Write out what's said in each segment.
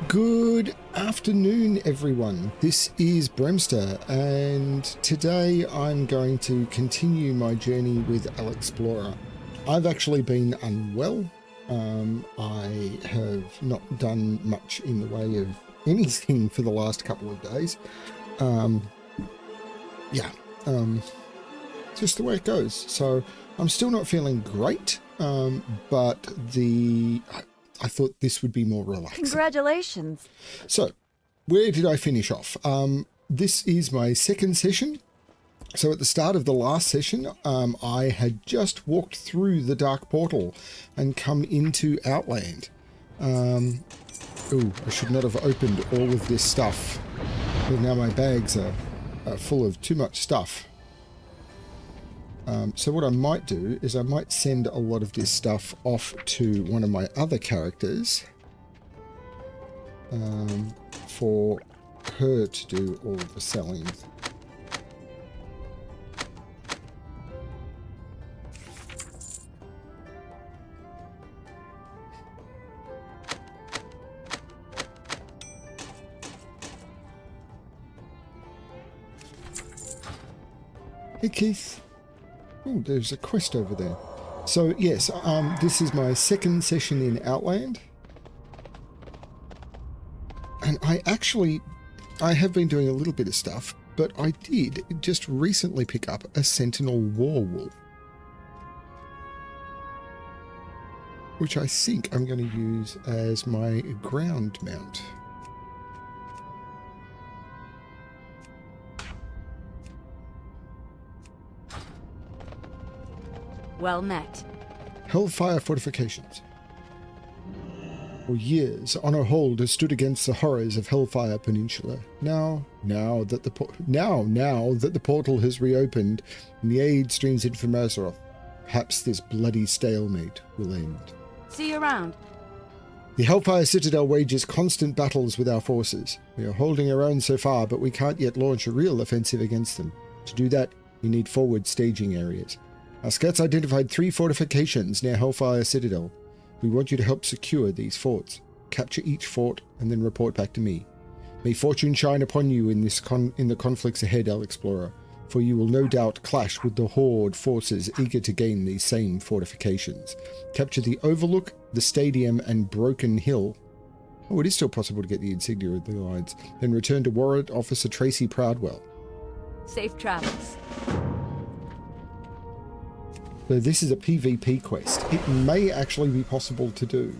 Good afternoon, everyone. This is Bremster, and today I'm going to continue my journey with Alexplorer. I've actually been unwell. I have not done much in the way of anything for the last couple of days. Just the way it goes. So I'm still not feeling great, but I thought this would be more relaxing. Congratulations. So, where did I finish off? This is my second session. So at the start of the last session, I had just walked through the dark portal and come into Outland. I should not have opened all of this stuff. But now my bags are full of too much stuff. So what I might do is I might send a lot of this stuff off to one of my other characters for her to do all the selling. Hey Keith. Oh, there's a quest over there. So yes, this is my second session in Outland. And I have been doing a little bit of stuff, but I did just recently pick up a Sentinel Warwolf, which I think I'm going to use as my ground mount. Well met. Hellfire fortifications. For years, Honor Hold has stood against the horrors of Hellfire Peninsula. Now that the portal has reopened and the aid streams in from Azeroth, perhaps this bloody stalemate will end. See you around. The Hellfire Citadel wages constant battles with our forces. We are holding our own so far, but we can't yet launch a real offensive against them. To do that, we need forward staging areas. Our scouts identified 3 fortifications near Hellfire Citadel. We want you to help secure these forts. Capture each fort and then report back to me. May fortune shine upon you in the conflicts ahead, Alexplorer, for you will no doubt clash with the Horde forces eager to gain these same fortifications. Capture the Overlook, the Stadium, and Broken Hill. Oh, it is still possible to get the insignia of the Alliance. Then return to Warrant Officer Tracy Proudwell. Safe travels. So this is a PvP quest. It may actually be possible to do.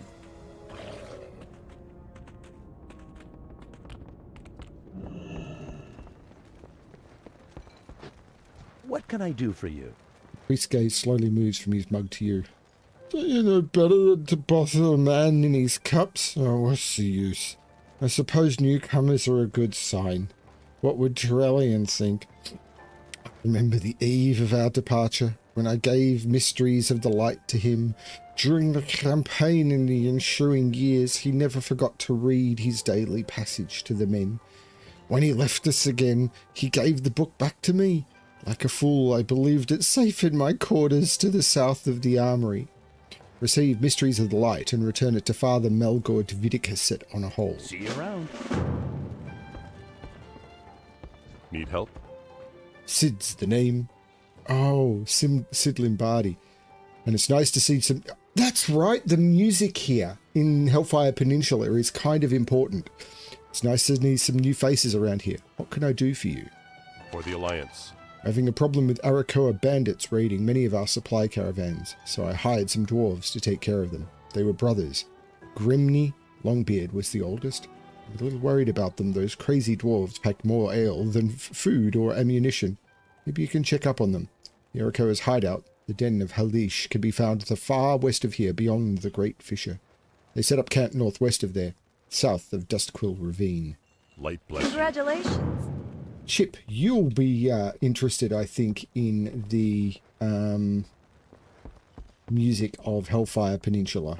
What can I do for you? Priest gaze slowly moves from his mug to you. Do you know better than to bother a man in his cups? Oh, what's the use? I suppose newcomers are a good sign. What would Trellian think? I remember the eve of our departure, when I gave Mysteries of the Light to him. During the campaign in the ensuing years, he never forgot to read his daily passage to the men. When he left us again, he gave the book back to me. Like a fool, I believed it safe in my quarters to the south of the armory. Receive Mysteries of the Light and return it to Father Melgor Dvidicus at On a Hold. See you around. Need help? Sid's the name. Oh, Sid Lombardi. And it's nice to see some... That's right, the music here in Hellfire Peninsula is kind of important. It's nice to see some new faces around here. What can I do for you? For the Alliance. Having a problem with Arakoa bandits raiding many of our supply caravans, so I hired some dwarves to take care of them. They were brothers. Grimney Longbeard was the oldest. I'm a little worried about them. Those crazy dwarves packed more ale than food or ammunition. Maybe you can check up on them. The Arakoa's hideout, the Den of Halish, can be found to the far west of here, beyond the Great Fissure. They set up camp northwest of there, south of Dustquill Ravine. Light bless you. Congratulations. Chip, you'll be interested, I think, in the music of Hellfire Peninsula.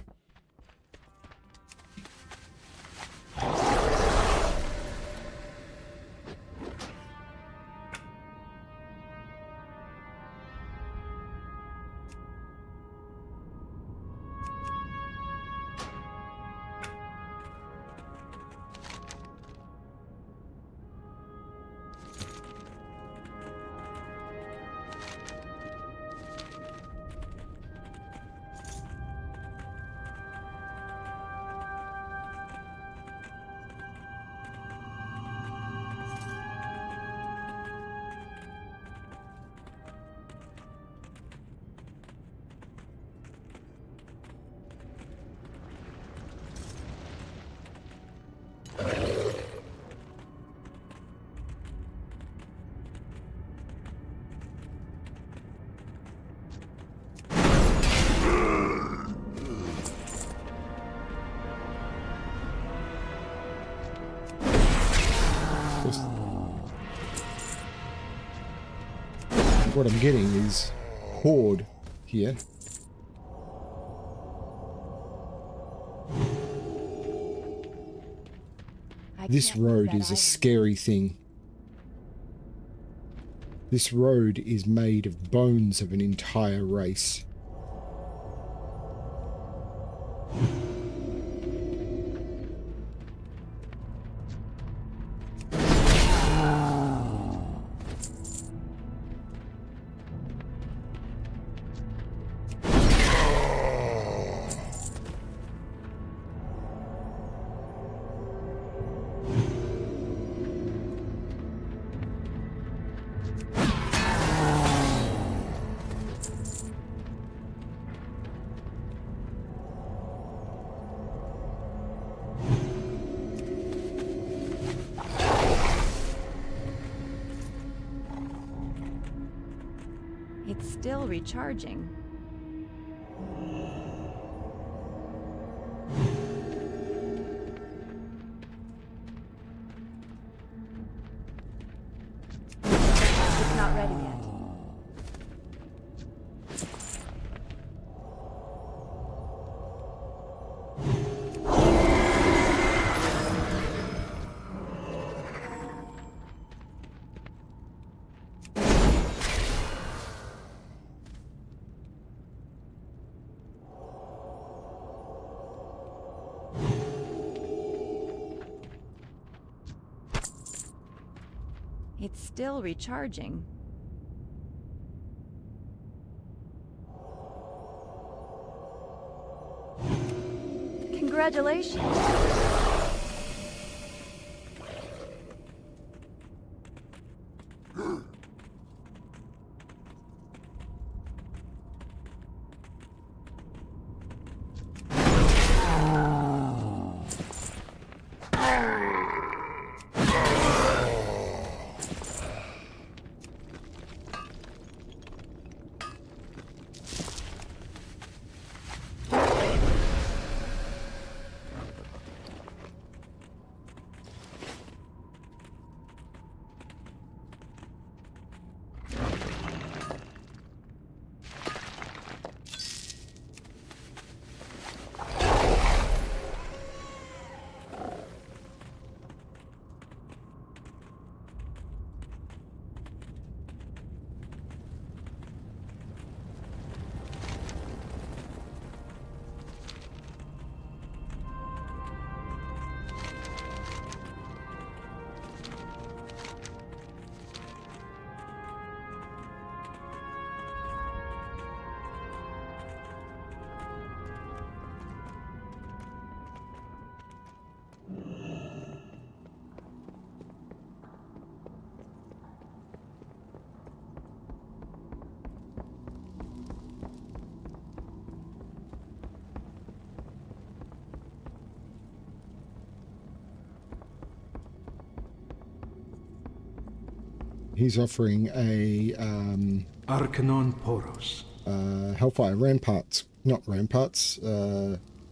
what I'm getting is horde here. This road is a scary thing. This road is made of bones of an entire race. It's still recharging. It's not ready yet. It's still recharging. Congratulations. He's offering a Arcanon Poros. Hellfire Ramparts, not Ramparts,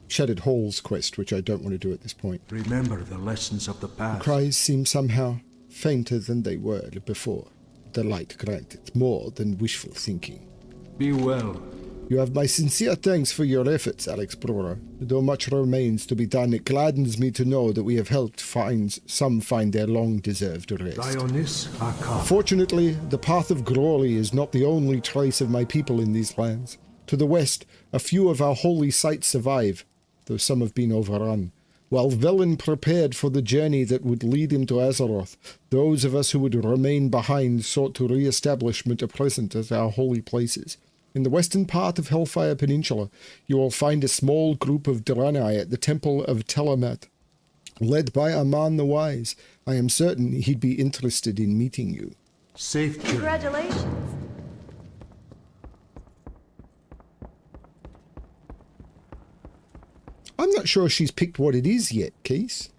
Shattered Halls quest, which I don't want to do at this point. Remember the lessons of the The past. cries seem somehow fainter than they were before. The light granted more than wishful thinking. Be well. You have my sincere thanks for your efforts, Alexplorer. Though much remains to be done, it gladdens me to know that we have helped some find their long-deserved rest. Dionys Akar. Fortunately, the path of glory is not the only trace of my people in these lands. To the west, a few of our holy sites survive, though some have been overrun. While Velen prepared for the journey that would lead him to Azeroth, those of us who would remain behind sought to re-establishment a present at our holy places. In the western part of Hellfire Peninsula, you will find a small group of Draenei at the Temple of Telemat, led by Aman the Wise. I am certain he'd be interested in meeting you. Safe journey. Congratulations. I'm not sure she's picked what it is yet, Keith.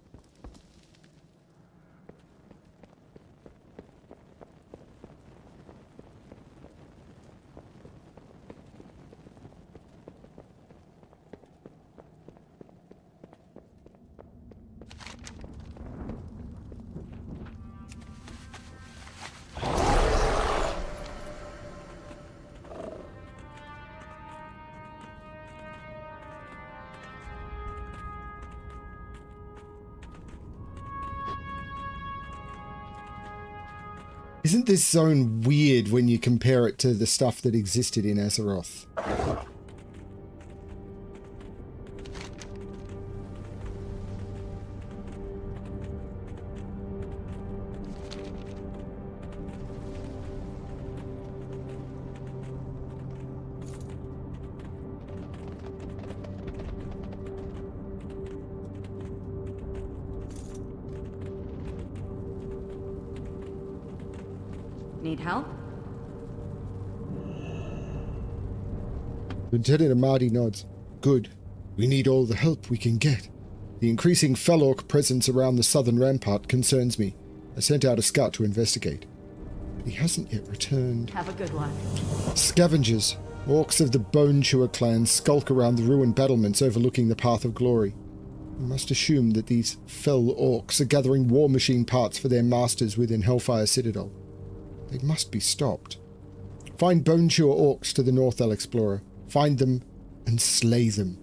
Isn't this zone weird when you compare it to the stuff that existed in Azeroth? Need help? Lieutenant Amadi nods. Good. We need all the help we can get. The increasing Felork presence around the southern rampart concerns me. I sent out a scout to investigate. But he hasn't yet returned. Have a good one. Scavengers. Orcs of the Bone Chewer clan skulk around the ruined battlements overlooking the Path of Glory. We must assume that these fell orcs are gathering war machine parts for their masters within Hellfire Citadel. They must be stopped. Find Bone Chewer orcs to the north, Alexplorer. Find them and slay them.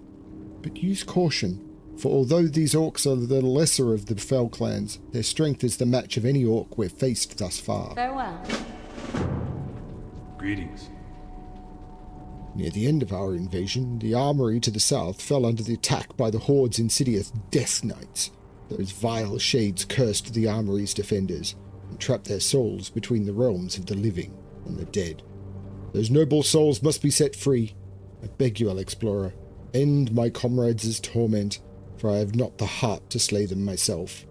But use caution, for although these orcs are the lesser of the fell clans, their strength is the match of any orc we've faced thus far. Farewell. Greetings. Near the end of our invasion, the armory to the south fell under the attack by the Horde's insidious Death Knights. Those vile shades cursed the armory's defenders and trapped their souls between the realms of the living and the dead. Those noble souls must be set free. I beg you, Alexplorer, end my comrades' torment, for I have not the heart to slay them myself.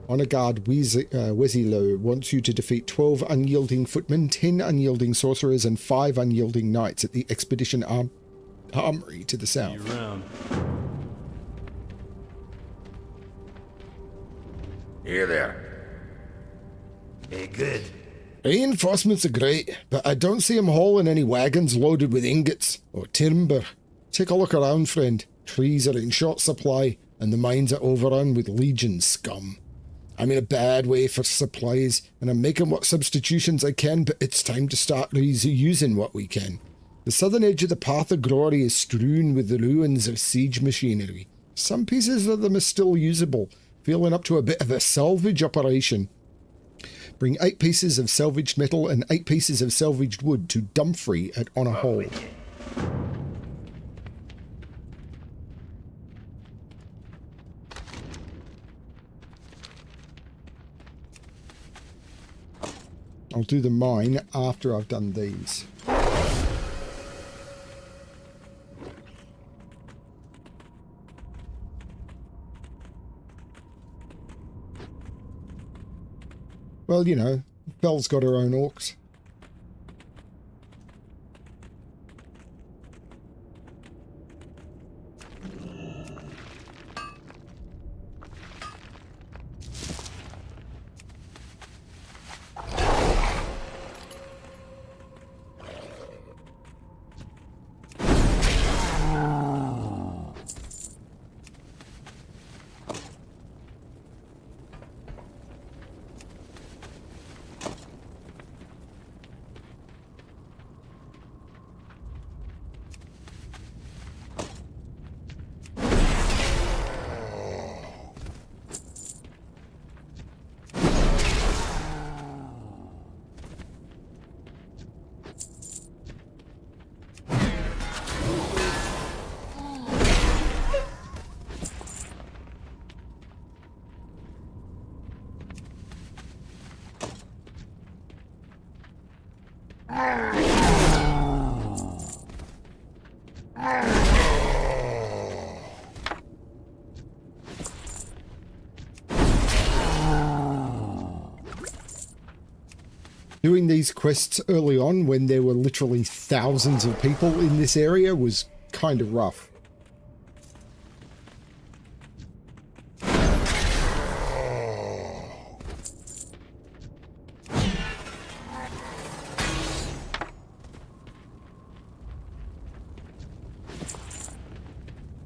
Honor Guard Wesilo wants you to defeat 12 unyielding footmen, 10 unyielding sorcerers, and 5 unyielding knights at the expedition armory to the south. See you around. Here there. Hey, good. Reinforcements are great, but I don't see 'em hauling any wagons loaded with ingots or timber. Take a look around, friend. Trees are in short supply, and the mines are overrun with Legion scum. I'm in a bad way for supplies, and I'm making what substitutions I can, but it's time to start using what we can. The southern edge of the Path of Glory is strewn with the ruins of siege machinery. Some pieces of them are still usable, feeling up to a bit of a salvage operation. Bring 8 pieces of salvaged metal and 8 pieces of salvaged wood to Dumfries at Honor Hall. I'll do the mine after I've done these. Well, you know, Belle's got her own orcs. Doing these quests early on when there were literally thousands of people in this area was kind of rough.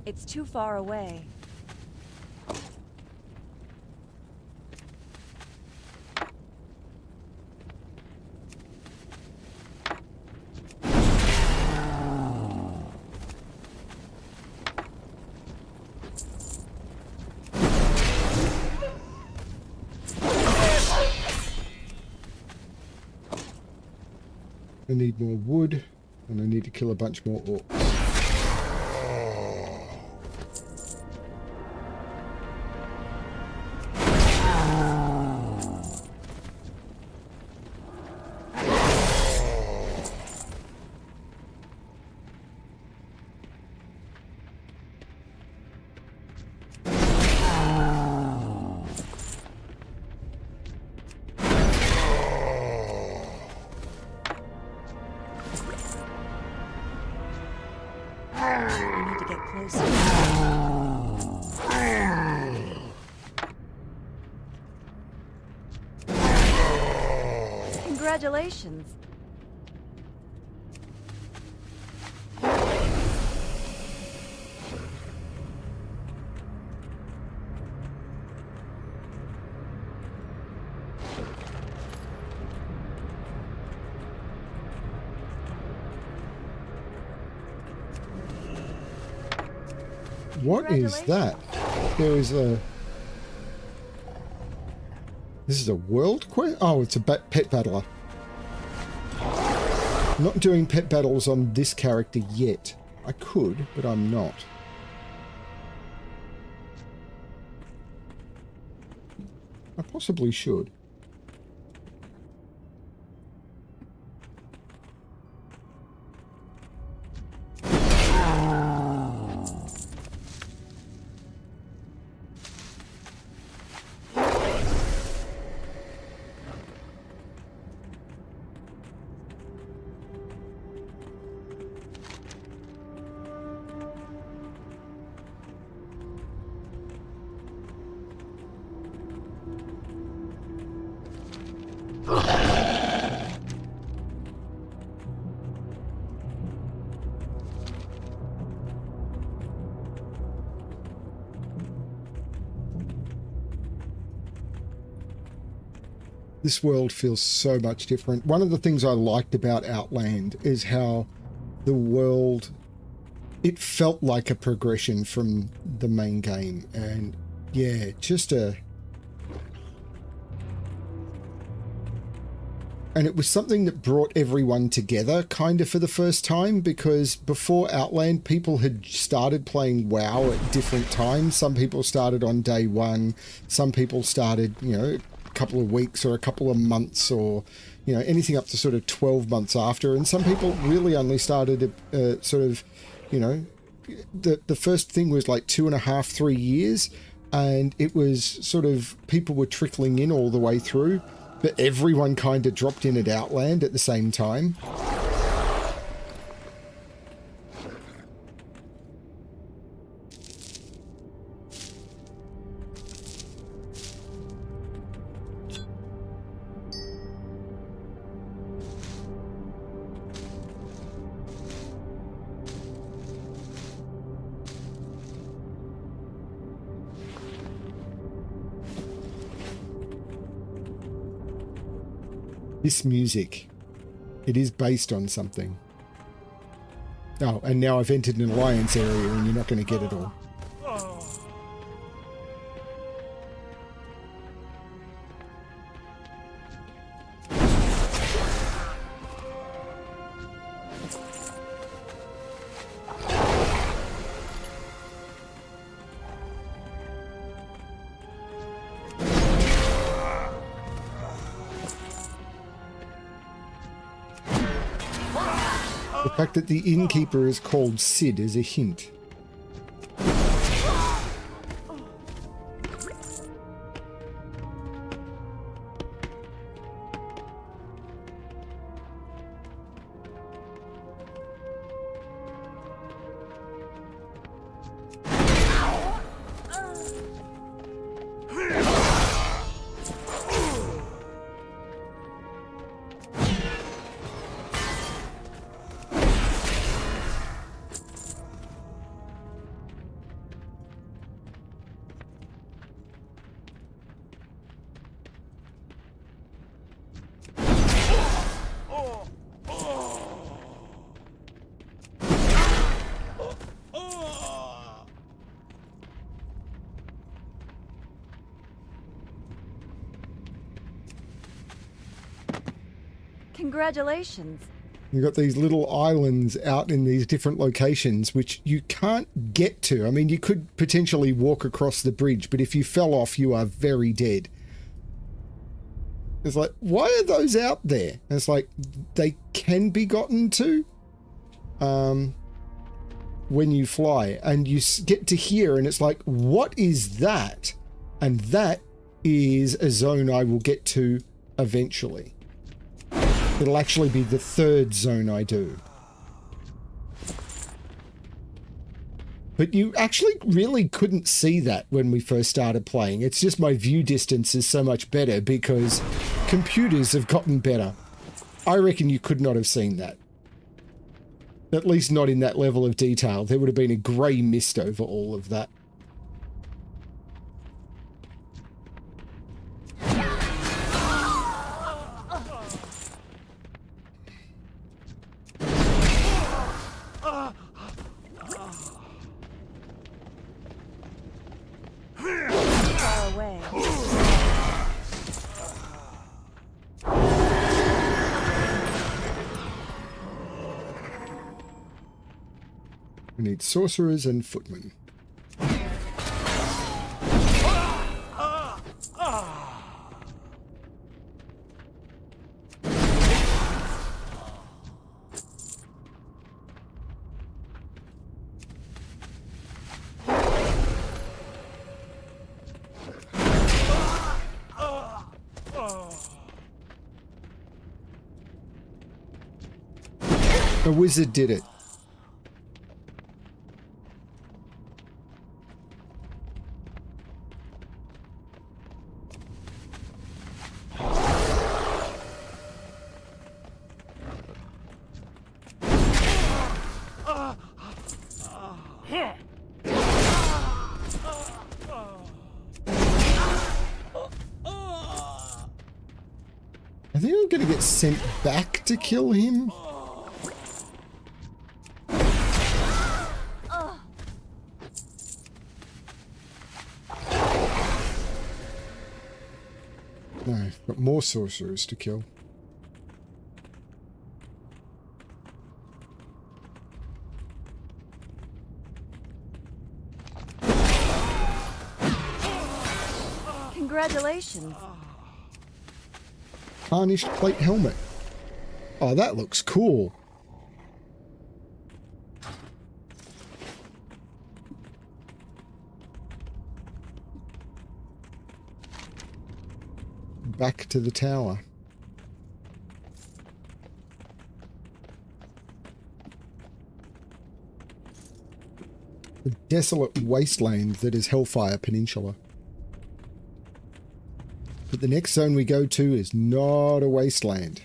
It's too far away. I need more wood, and I need to kill a bunch more orcs. I need to get closer. Congratulations. What is that? There is a... This is a world quest? Oh, it's a pet battler. I'm not doing pet battles on this character yet. I could, but I'm not. I possibly should. This world feels so much different. One of the things I liked about Outland is how the world, it felt like a progression from the main game. And yeah, just a... And it was something that brought everyone together kind of for the first time, because before Outland, people had started playing WoW at different times. Some people started on day one. Some people started, you know, couple of weeks or a couple of months, or you know, anything up to sort of 12 months after, and some people really only started sort of, you know, the first thing was like 2.5, 3 years, and it was sort of, people were trickling in all the way through, but everyone kind of dropped in at Outland at the same time. This music, it is based on something. Oh, and now I've entered an alliance area and you're not going to get it all. The fact that the innkeeper is called Sid is a hint. Congratulations. You've got these little islands out in these different locations, which you can't get to. I mean, you could potentially walk across the bridge, but if you fell off, you are very dead. It's like, why are those out there? And it's like, they can be gotten to when you fly, and you get to here, and it's like, what is that? And that is a zone I will get to eventually. It'll actually be the third zone I do. But you actually really couldn't see that when we first started playing. It's just my view distance is so much better because computers have gotten better. I reckon you could not have seen that. At least not in that level of detail. There would have been a grey mist over all of that. Far away. We need sorcerers and footmen. A wizard did it. I think I'm going to get sent back to kill him. No, got more sorcerers to kill. Congratulations. Tarnished plate helmet. Oh, that looks cool. Back to the tower. The desolate wasteland that is Hellfire Peninsula. But the next zone we go to is not a wasteland.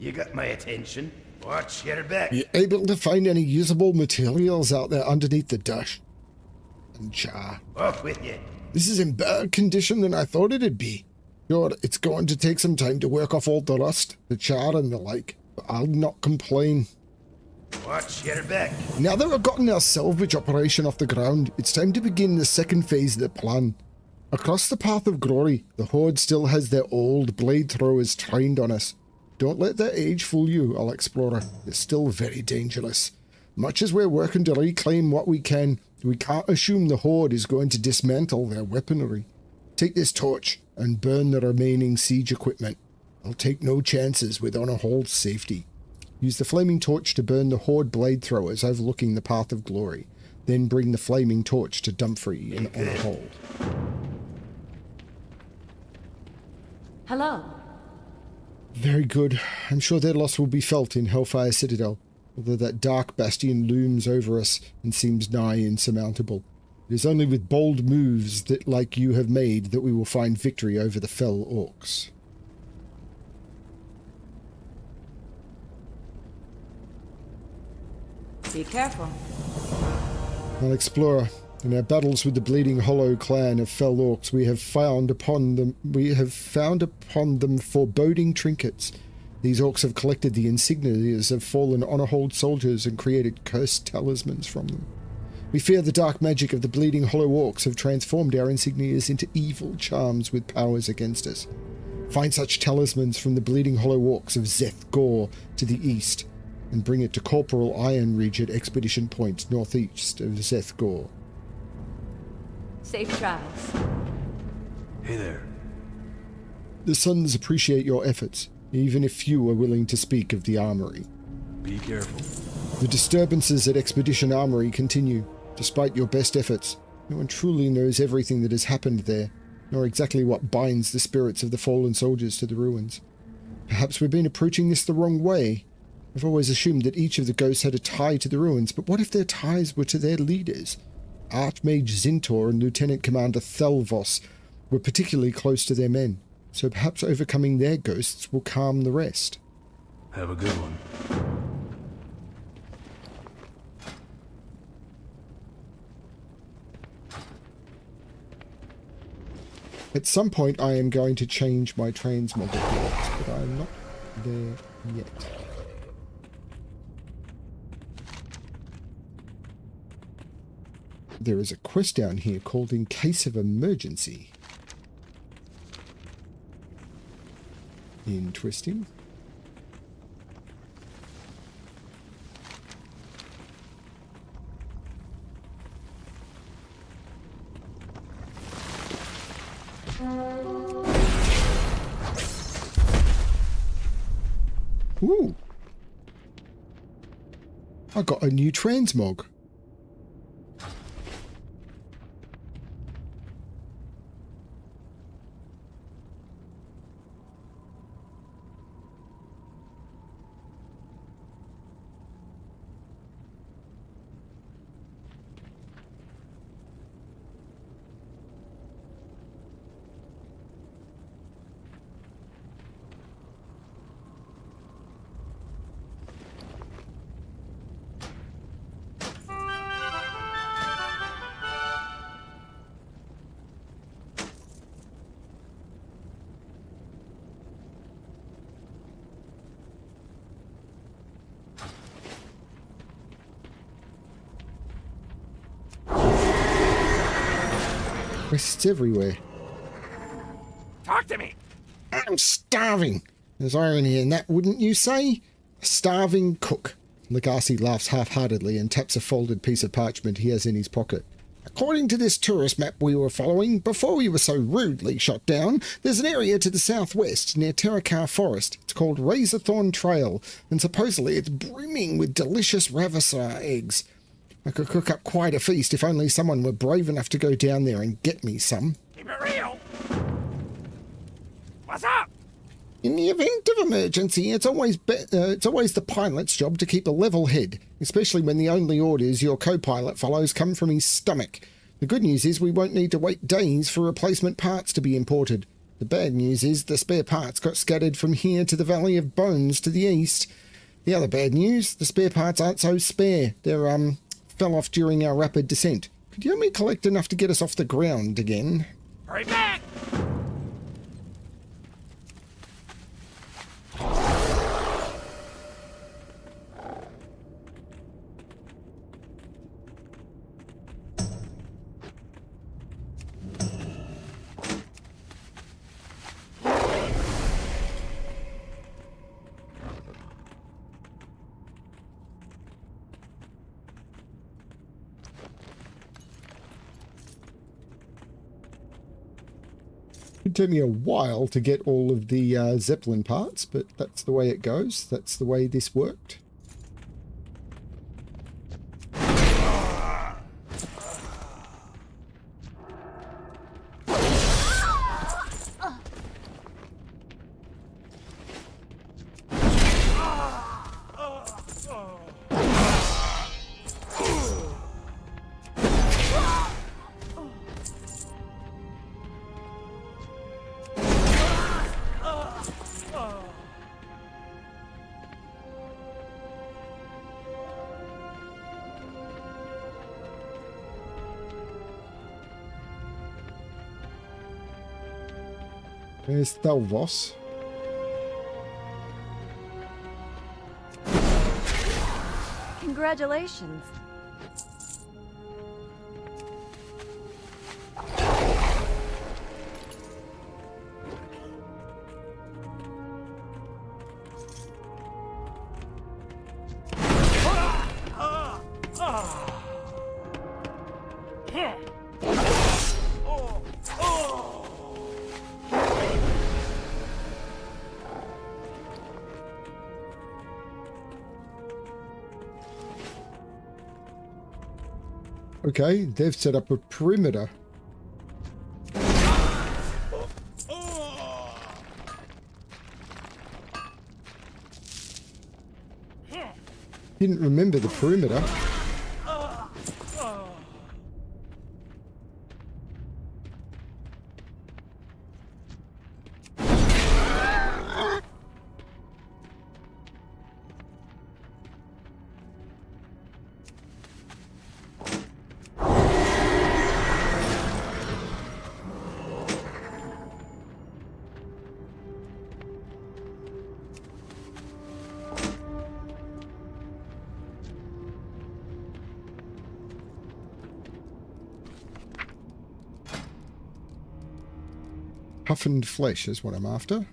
You got my attention. Watch your back. You able to find any usable materials out there underneath the dust and char? Off with you. This is in better condition than I thought it'd be. Sure, it's going to take some time to work off all the rust, the char and the like, but I'll not complain. Watch your back. Now that we've gotten our salvage operation off the ground, it's time to begin the second phase of the plan. Across the path of glory, the Horde still has their old blade throwers trained on us. Don't let their age fool you, Alexplorer. It's still very dangerous. Much as we're working to reclaim what we can't assume the Horde is going to dismantle their weaponry. Take this torch and burn the remaining siege equipment. I'll take no chances with Honor Hold's safety. Use the flaming torch to burn the Horde blade throwers overlooking the path of glory. Then bring the flaming torch to Dumfries in Honor Hold. Hello. Very good. I'm sure their loss will be felt in Hellfire Citadel, although that dark bastion looms over us and seems nigh insurmountable. It is only with bold moves that, like you have made, that we will find victory over the fell orcs. Be careful. Alexplorer, in our battles with the Bleeding Hollow clan of fell orcs, we have found upon them foreboding trinkets. These orcs have collected the insignias of fallen honor-hold soldiers and created cursed talismans from them. We fear the dark magic of the Bleeding Hollow orcs have transformed our insignias into evil charms with powers against us. Find such talismans from the Bleeding Hollow orcs of Zeth Gore to the east, and bring it to Corporal Ironridge at Expedition Point, northeast of Zeth Gore. Safe travels. Hey there. The Sons appreciate your efforts, even if few are willing to speak of the armory. Be careful. The disturbances at Expedition Armory continue. Despite your best efforts, no one truly knows everything that has happened there, nor exactly what binds the spirits of the fallen soldiers to the ruins. Perhaps we've been approaching this the wrong way. I've always assumed that each of the ghosts had a tie to the ruins, but what if their ties were to their leaders? Archmage Zintor and Lieutenant Commander Thelvos were particularly close to their men, so perhaps overcoming their ghosts will calm the rest. Have a good one. At some point I am going to change my transmogger blocks, but I am not there yet. There is a quest down here called In Case of Emergency. Interesting. Ooh. I got a new transmog. Quests everywhere. Talk to me. I'm starving. There's irony in that, wouldn't you say? A starving cook. Legacy laughs half-heartedly and taps a folded piece of parchment he has in his pocket. According to this tourist map we were following, before we were so rudely shot down, there's an area to the southwest near Terrakar Forest. It's called Razorthorn Trail, and supposedly it's brimming with delicious Ravasar eggs. I could cook up quite a feast if only someone were brave enough to go down there and get me some. Keep it real. What's up? In the event of emergency, it's always the pilot's job to keep a level head, especially when the only orders your co-pilot follows come from his stomach. The good news is we won't need to wait days for replacement parts to be imported. The bad news is the spare parts got scattered from here to the Valley of Bones to the east. The other bad news, the spare parts aren't so spare. They're, fell off during our rapid descent. Could you only collect enough to get us off the ground again? Hurry back. It took me a while to get all of the Zeppelin parts, but that's the way it goes. That's the way this worked. There's Thelvos. Congratulations. Okay, they've set up a perimeter. Didn't remember the perimeter. Puffined flesh is what I'm after.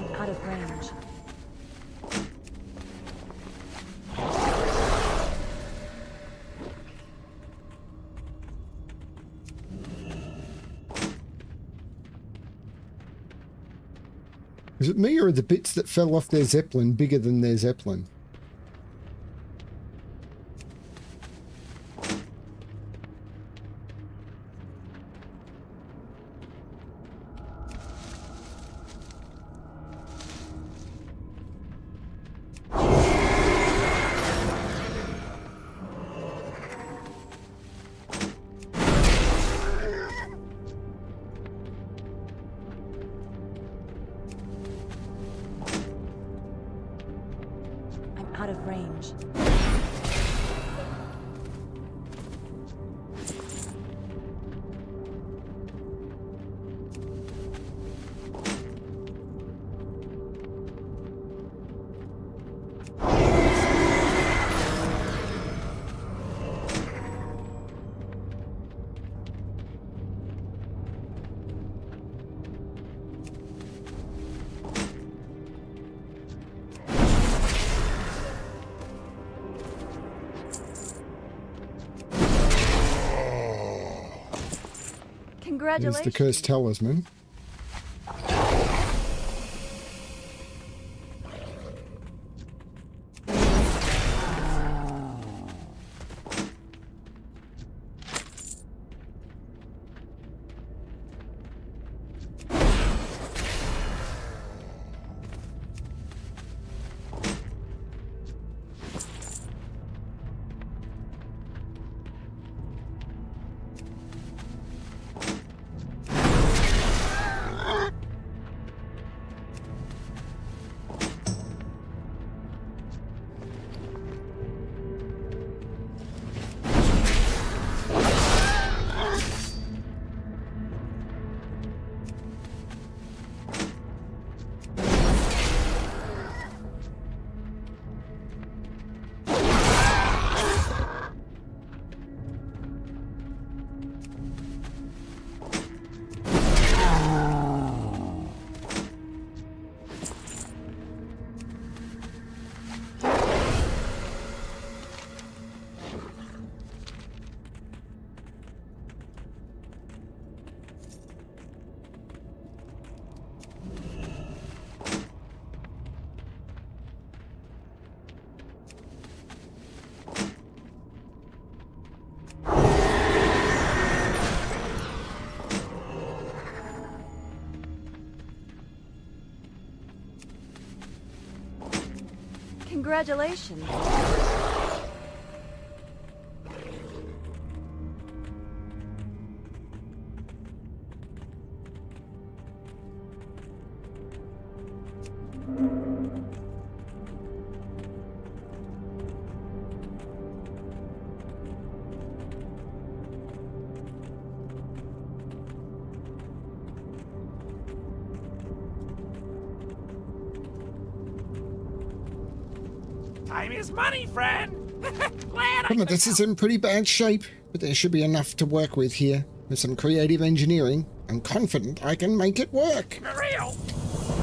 I'm out of range. Is it me or are the bits that fell off their Zeppelin bigger than their Zeppelin? I'm out of range. There's Congratulations. the cursed talisman. Congratulations. Time is money, friend. Glad I Come on, could this is help. in pretty bad shape, but there should be enough to work with here. With some creative engineering, I'm confident I can make it work. For real.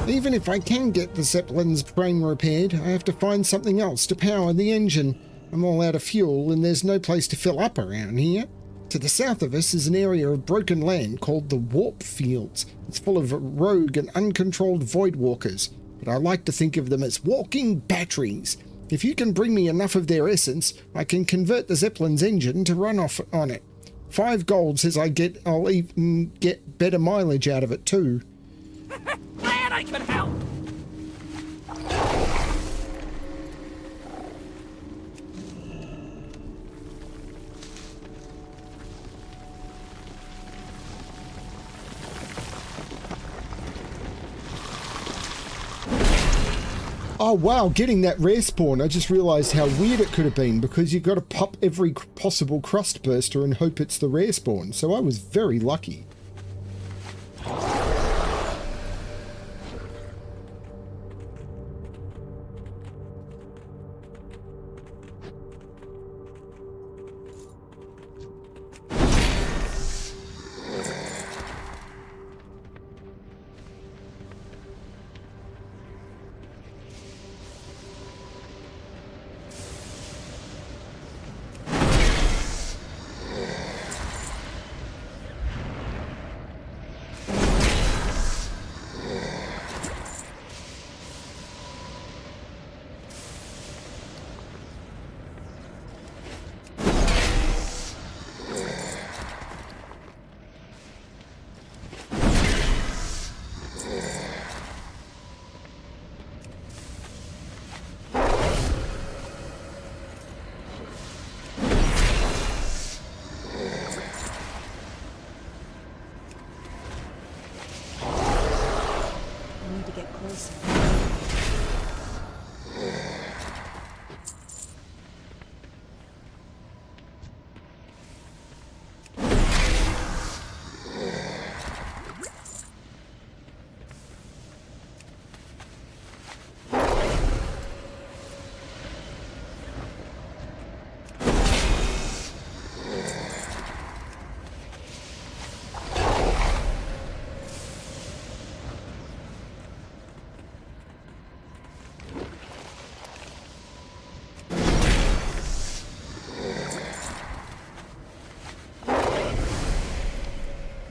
Even if I can get the Zeppelin's brain repaired, I have to find something else to power the engine. I'm all out of fuel and there's no place to fill up around here. To the south of us is an area of broken land called the Warp Fields. It's full of rogue and uncontrolled void walkers, but I like to think of them as walking batteries. If you can bring me enough of their essence, I can convert the Zeppelin's engine to run off on it. 5 gold says I'll even get better mileage out of it too. Glad I could help. Oh wow, getting that rare spawn, I just realised how weird it could have been because you've got to pop every possible crust burster and hope it's the rare spawn, so I was very lucky. I need to get closer.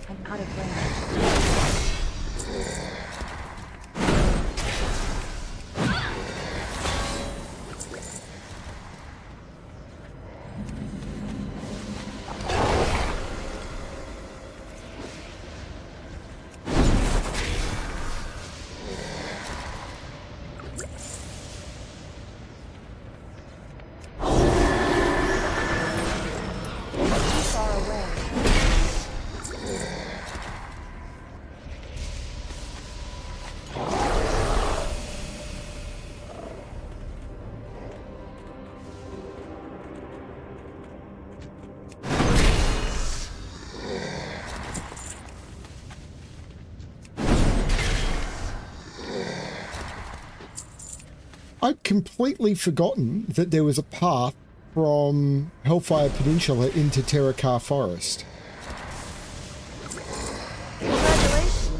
I'm out of range. Too far away. I'd completely forgotten that there was a path from Hellfire Peninsula into Terrakar Forest. Congratulations.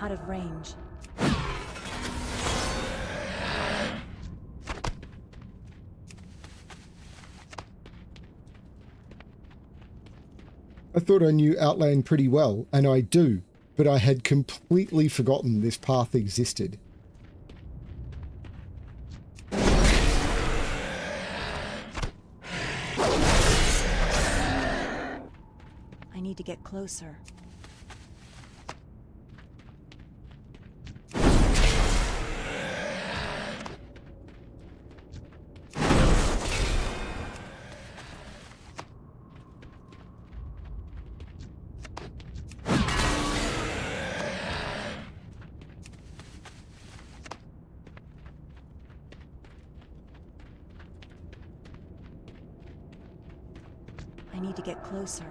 out of range. I thought I knew Outland pretty well, and I do, but I had completely forgotten this path existed. I need to get closer. I need to get closer.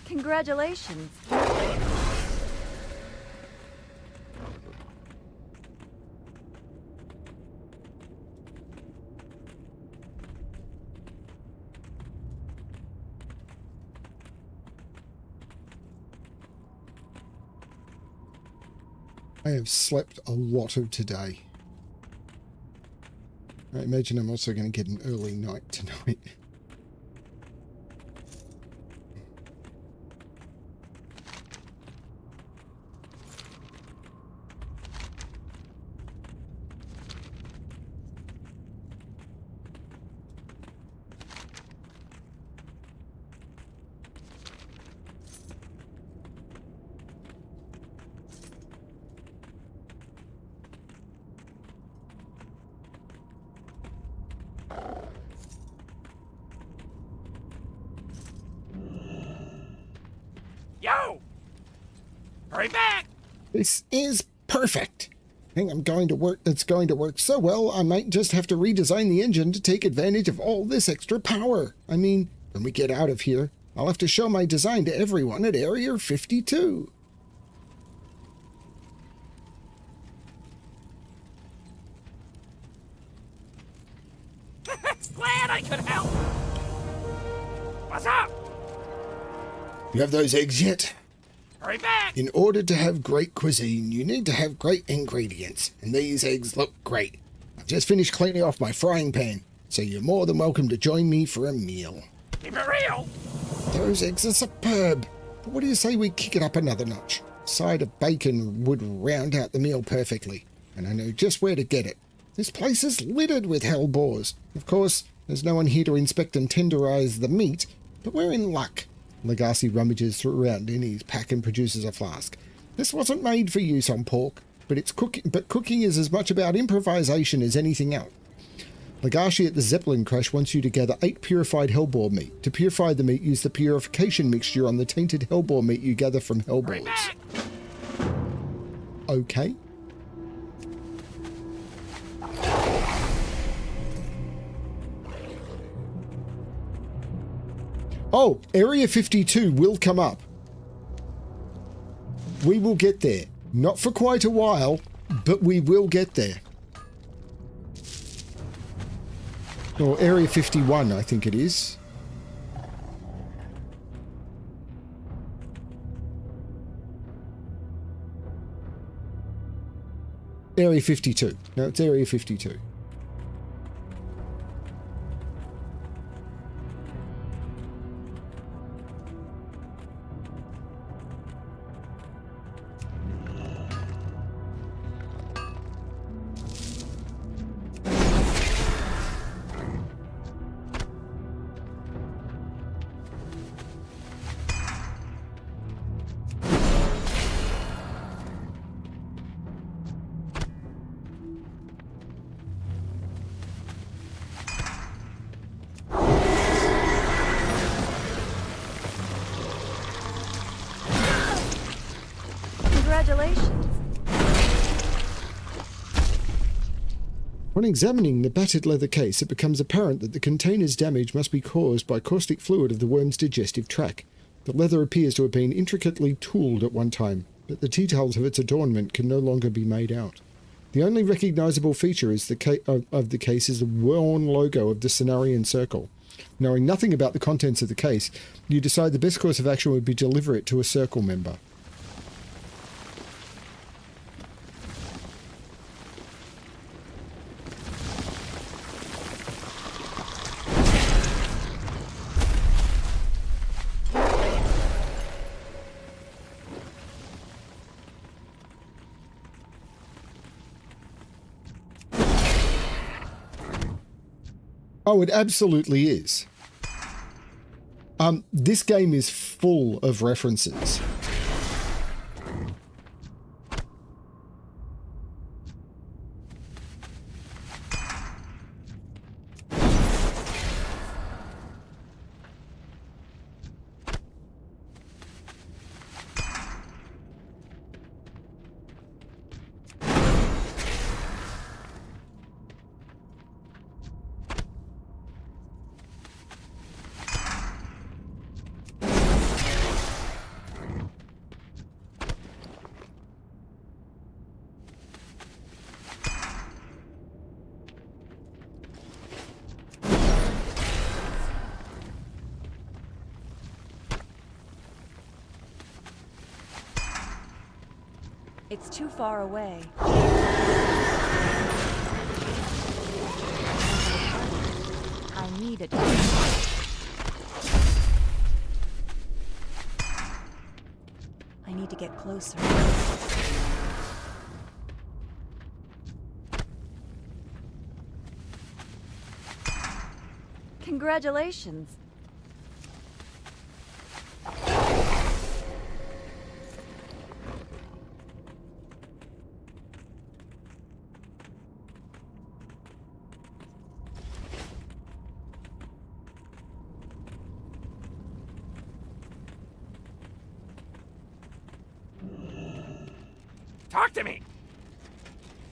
Congratulations. I have slept a lot of today. I imagine I'm also going to get an early night tonight. Yo! Hurry back! This is perfect. I think I'm going to work. It's going to work so well, I might just have to redesign the engine to take advantage of all this extra power. I mean, when we get out of here, I'll have to show my design to everyone at Area 52. Glad I could help! What's up? You have those eggs yet? Hurry back! In order to have great cuisine, you need to have great ingredients, and these eggs look great. I've just finished cleaning off my frying pan, so you're more than welcome to join me for a meal. Keep it real! Those eggs are superb. But what do you say we kick it up another notch? A side of bacon would round out the meal perfectly, and I know just where to get it. This place is littered with hellbores. Of course, there's no one here to inspect and tenderize the meat, but we're in luck. Legacy rummages around in his pack and produces a flask. This wasn't made for use on pork, but cooking is as much about improvisation as anything else. Legacy at the Zeppelin crash wants you to gather 8 purified hellboar meat. To purify the meat, use the purification mixture on the tainted hellboar meat you gather from Hurry hellboars. back! Okay. Oh, Area 52 will come up. We will get there. Not for quite a while, but we will get there. Or Area 51, I think it is. Area 52. No, it's Area 52. Congratulations. When examining the battered leather case, it becomes apparent that the container's damage must be caused by caustic fluid of the worm's digestive tract. The leather appears to have been intricately tooled at one time, but the details of its adornment can no longer be made out. The only recognizable feature is of the case is the worn logo of the Cenarian Circle. Knowing nothing about the contents of the case, you decide the best course of action would be to deliver it to a Circle member. Oh, it absolutely is. This game is full of references. It's too far away. I need a I need to get closer. Congratulations. Talk to me.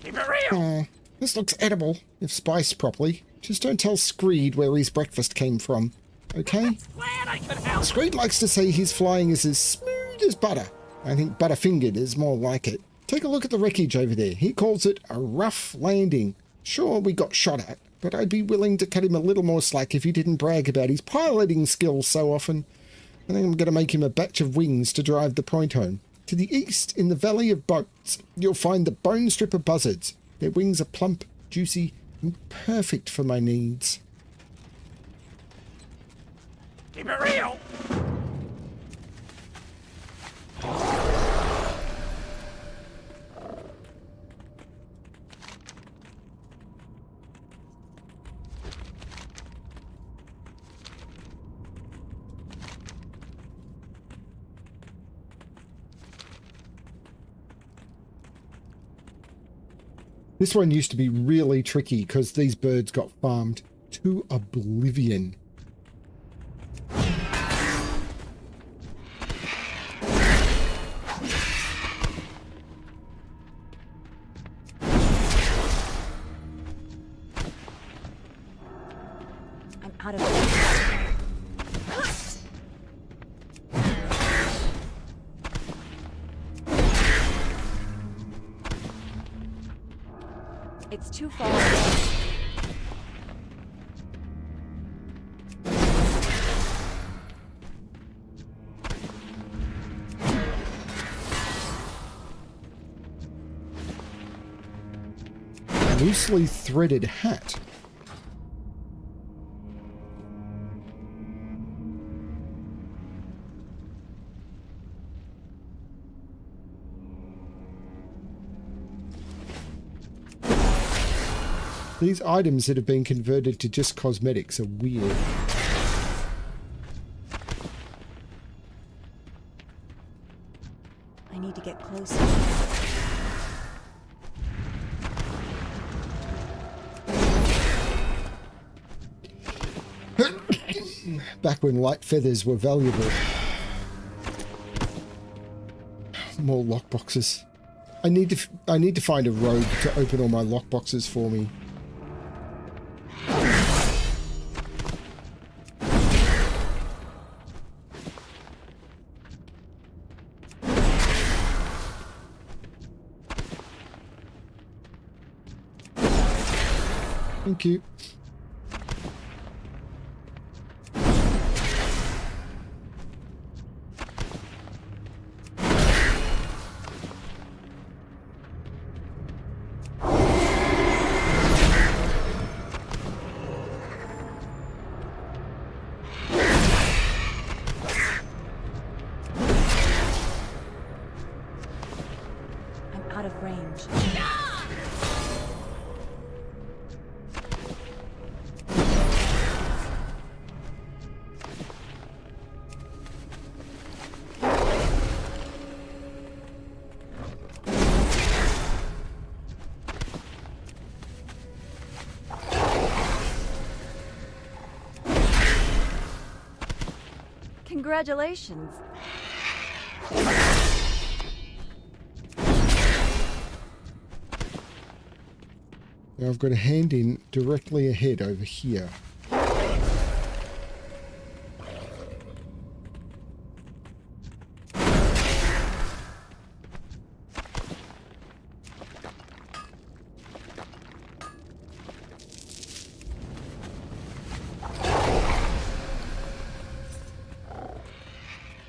Keep it real. This looks edible, if spiced properly. Just don't tell Screed where his breakfast came from, okay? Glad I could help. Screed likes to say his flying is as smooth as butter. I think butterfingered is more like it. Take a look at the wreckage over there. He calls it a rough landing. Sure, we got shot at, but I'd be willing to cut him a little more slack if he didn't brag about his piloting skills so often. I think I'm going to make him a batch of wings to drive the point home. To the east, in the Valley of Boats, you'll find the bone stripper buzzards. Their wings are plump, juicy, and perfect for my needs. Keep it real. This one used to be really tricky because these birds got farmed to oblivion. I'm out of it. It's too far away. Loosely threaded hat. These items that have been converted to just cosmetics are weird. I need to get closer. Back when light feathers were valuable. More lockboxes. I need to find a rogue to open all my lockboxes for me. Thank you. I'm out of range. Congratulations. Now I've got a hand in directly ahead over here.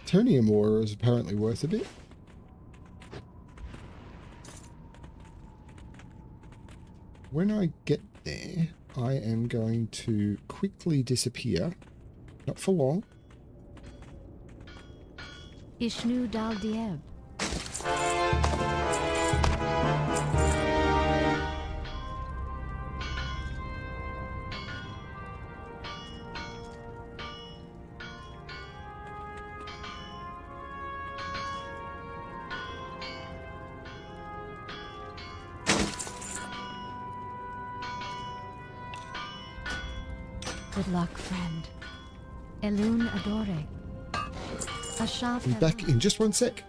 Tonium ore is apparently worth a bit. When I get there, I am going to quickly disappear. Not for long. Ishnu Dal Dieb. Good luck, friend. Elun Adore. Ashav. I'm back in just one sec.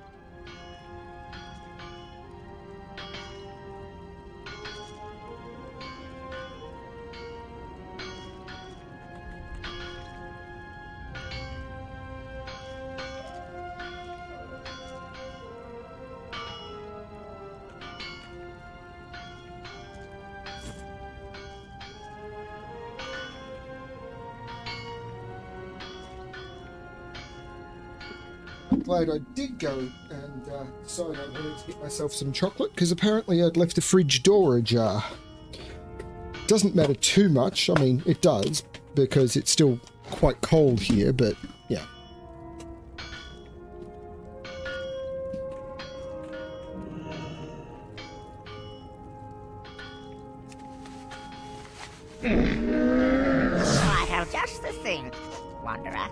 Glad I did go and decide I wanted to get myself some chocolate, because apparently I'd left the fridge door ajar. Doesn't matter too much. I mean, it does, because it's still quite cold here, but yeah. I have just the thing, Wanderer.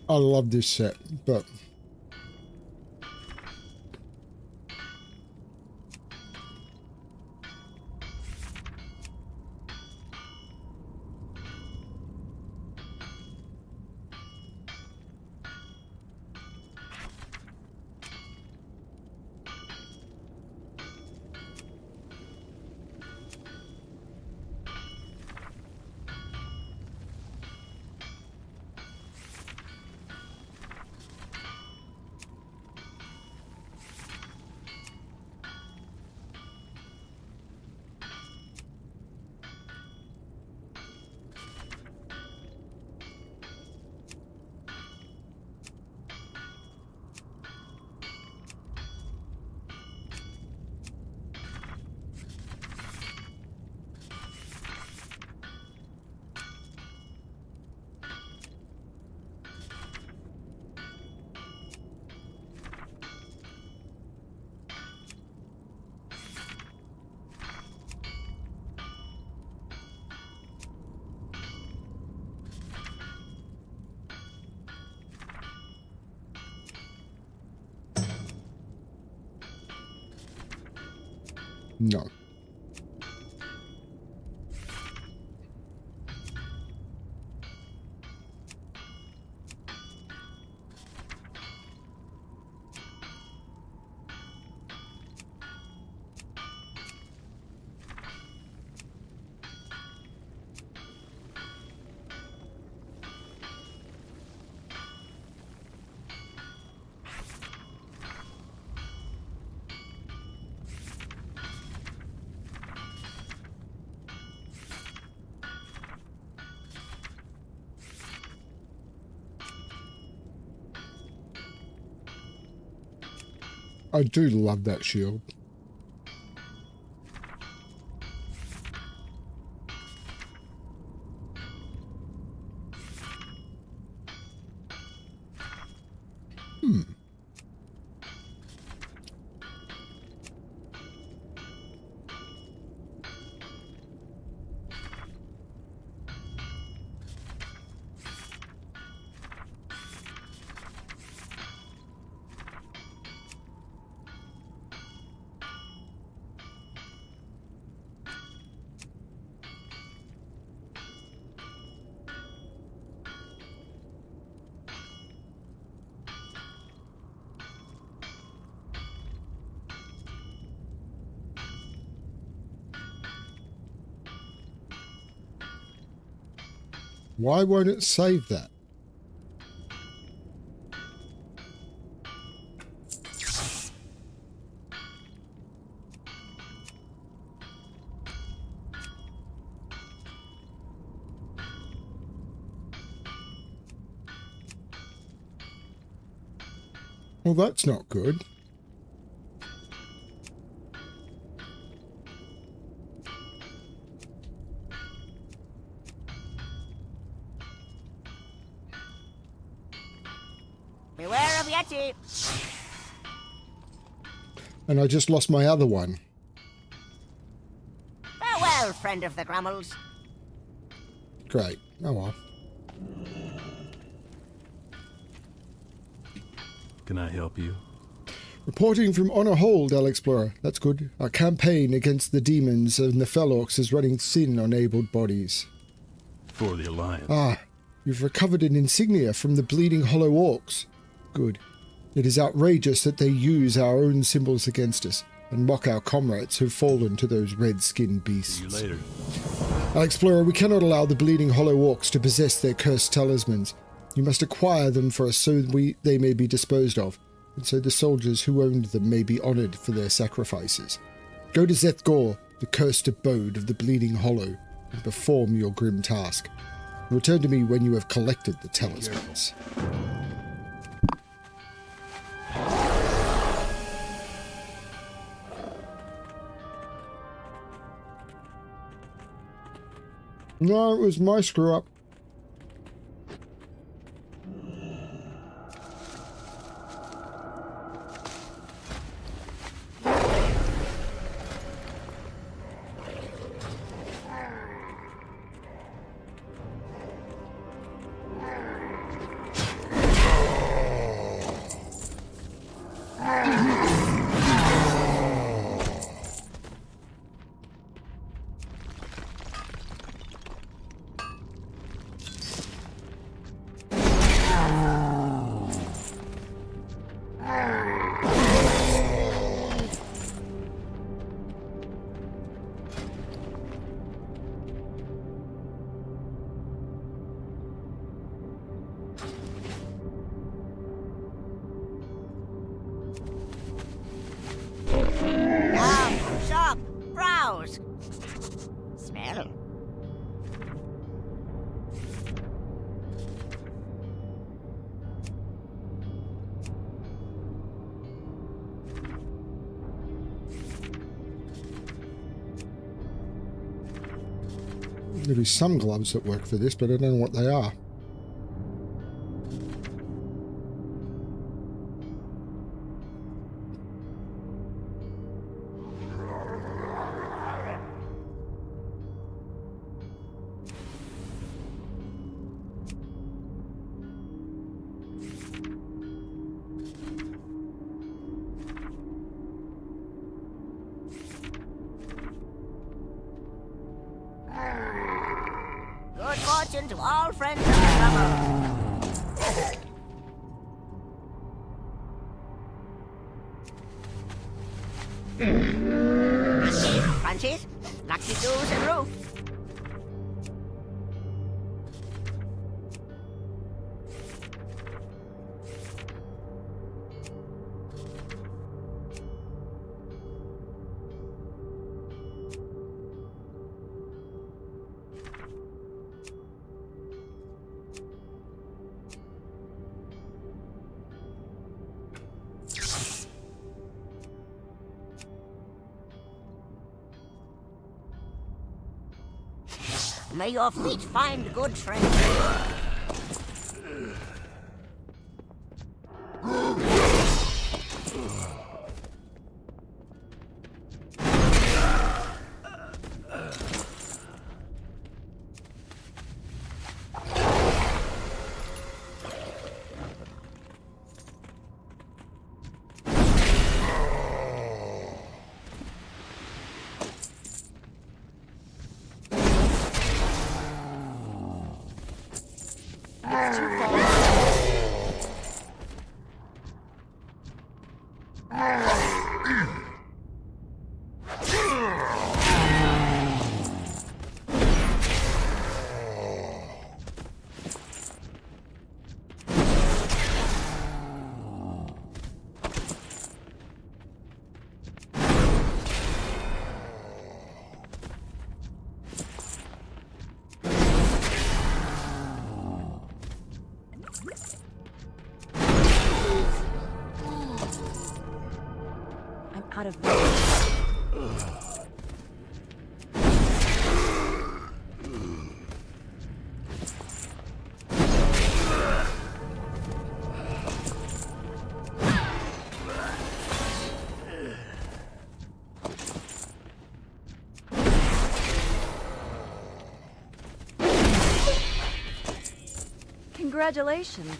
I love this set, but No. I do love that shield. Why won't it save that? Well, that's not good. Beware of Yeti. And I just lost my other one. Farewell, friend of the Grummels. Great. Oh well. Can I help you? Reporting from Honor Hold, Alexplorer. That's good. Our campaign against the demons and the Fellorcs is running thin on able bodies. For the Alliance. Ah, you've recovered an insignia from the Bleeding Hollow Orcs. Good. It is outrageous that they use our own symbols against us and mock our comrades who've fallen to those red-skinned beasts. See you later. Alexplorer, we cannot allow the Bleeding Hollow Orcs to possess their cursed talismans. You must acquire them for us so they may be disposed of, and so the soldiers who owned them may be honoured for their sacrifices. Go to Zethgor, the cursed abode of the Bleeding Hollow, and perform your grim task. Return to me when you have collected the talismans. No, it was my screw up. Shop, browse, smell. There'll be some gloves that work for this, but I don't know what they are. fortune to all friends of the Grumble. Crunchies, lucky doos and roof. May your feet find good friends. Out of reach. Congratulations.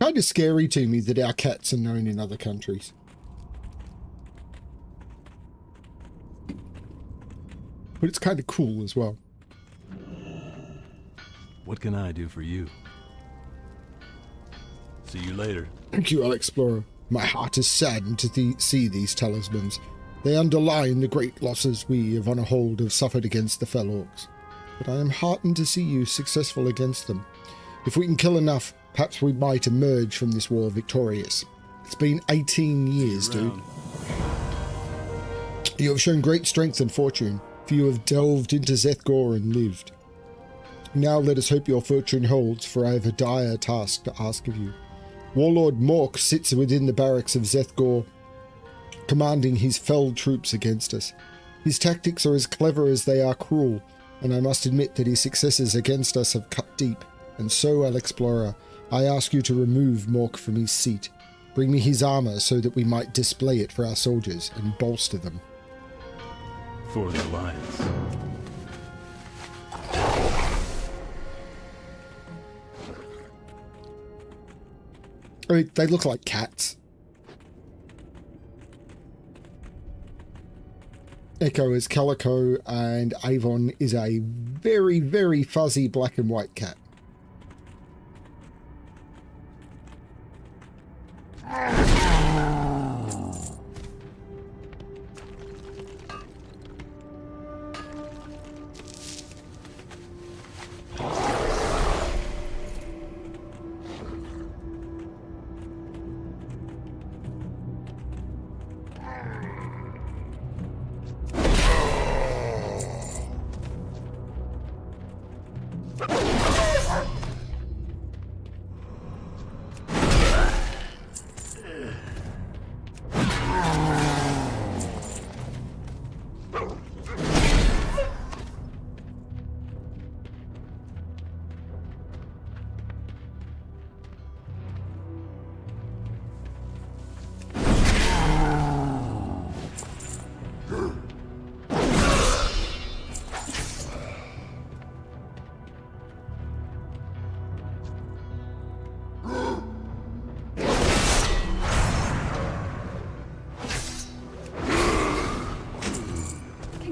Kind of scary to me that our cats are known in other countries. But it's kind of cool as well. What can I do for you? See you later. Thank you, Alexplorer. My heart is saddened to see these talismans. They underline the great losses we, of on a hold, have suffered against the fell orcs. But I am heartened to see you successful against them. If we can kill enough, perhaps we might emerge from this war victorious. It's been 18 years, dude. You have shown great strength and fortune, for you have delved into Zethgor and lived. Now let us hope your fortune holds, for I have a dire task to ask of you. Warlord Mork sits within the barracks of Zethgor, commanding his felled troops against us. His tactics are as clever as they are cruel, and I must admit that his successes against us have cut deep. And so, Alexplorer, I ask you to remove Mork from his seat. Bring me his armor so that we might display it for our soldiers and bolster them. For the Alliance. I mean, they look like cats. Echo is calico and Avon is a very, very fuzzy black and white cat.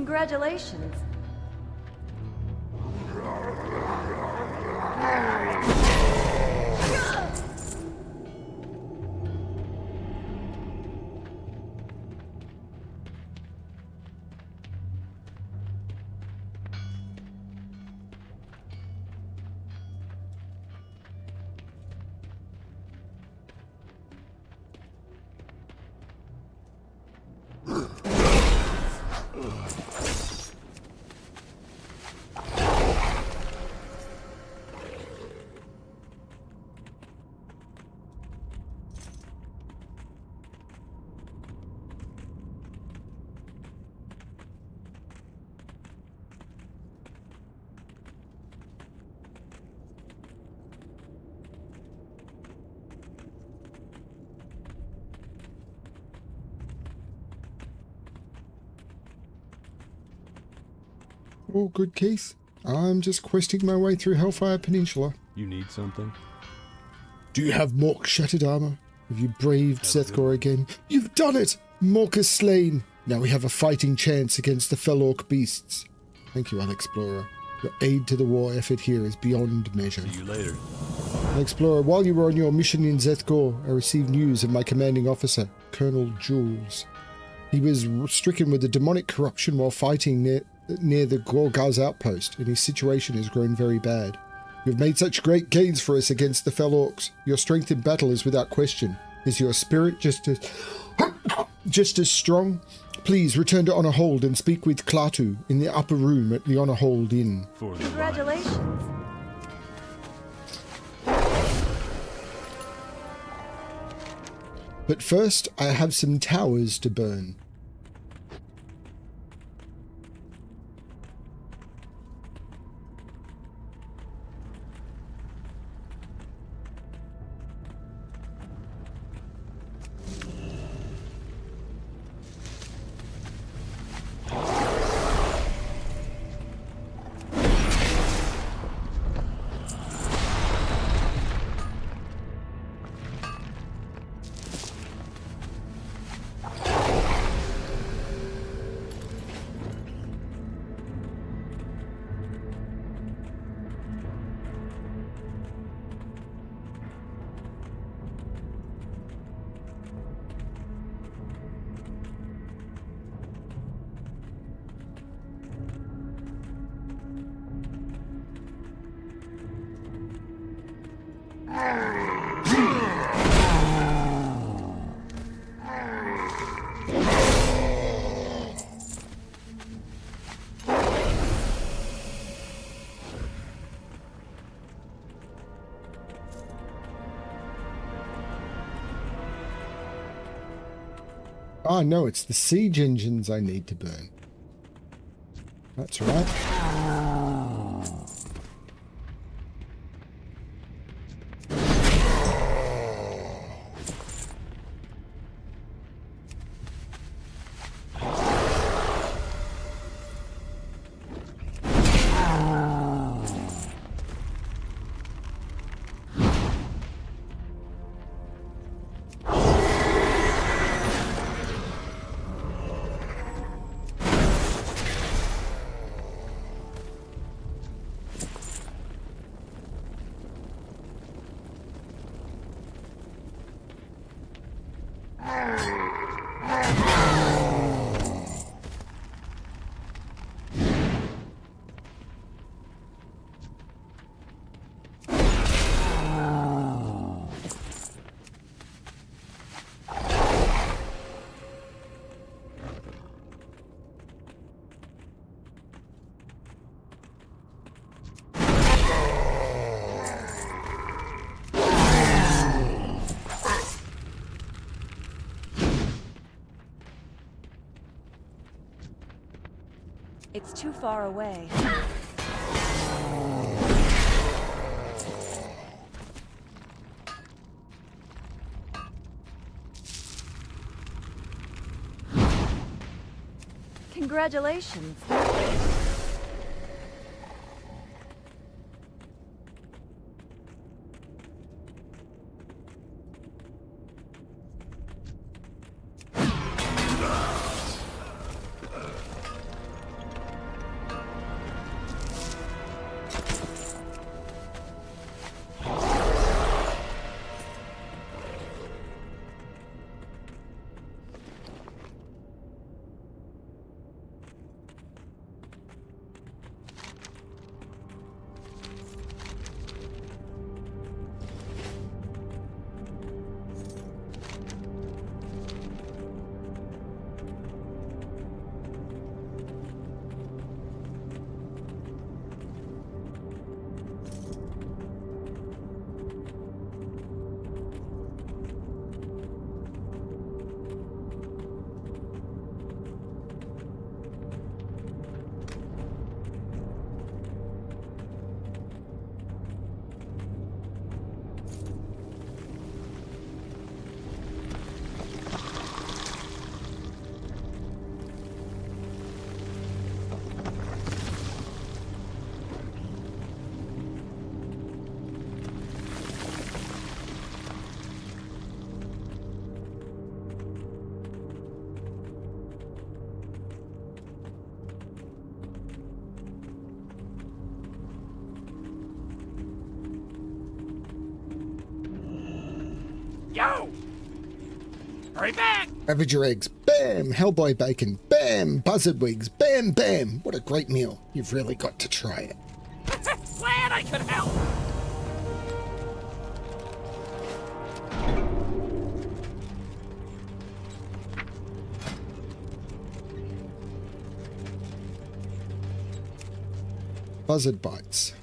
Congratulations. All good, Keith. I'm just questing my way through Hellfire Peninsula. You need something? Do you have Mork shattered armor? Have you braved Zethkor again? You've done it! Mork is slain. Now we have a fighting chance against the fell orc beasts. Thank you, Alexplorer. Your aid to the war effort here is beyond measure. See you later. Alexplorer, while you were on your mission in Zethkor, I received news of my commanding officer, Colonel Jules. He was stricken with a demonic corruption while fighting near the Gorgaz outpost, and his situation has grown very bad. You have made such great gains for us against the fell orcs. Your strength in battle is without question. Is your spirit just as strong? Please return to Honor Hold and speak with Klaatu in the upper room at the Honor Hold Inn. For the Congratulations. But first, I have some towers to burn. Ah, no, it's the siege engines I need to burn. That's right. It's too far away. Congratulations. Hurry back! Average your eggs. Bam! Hellboy bacon. Bam! Buzzard wigs. Bam! Bam! What a great meal. You've really got to try it. Glad I could help! Buzzard bites.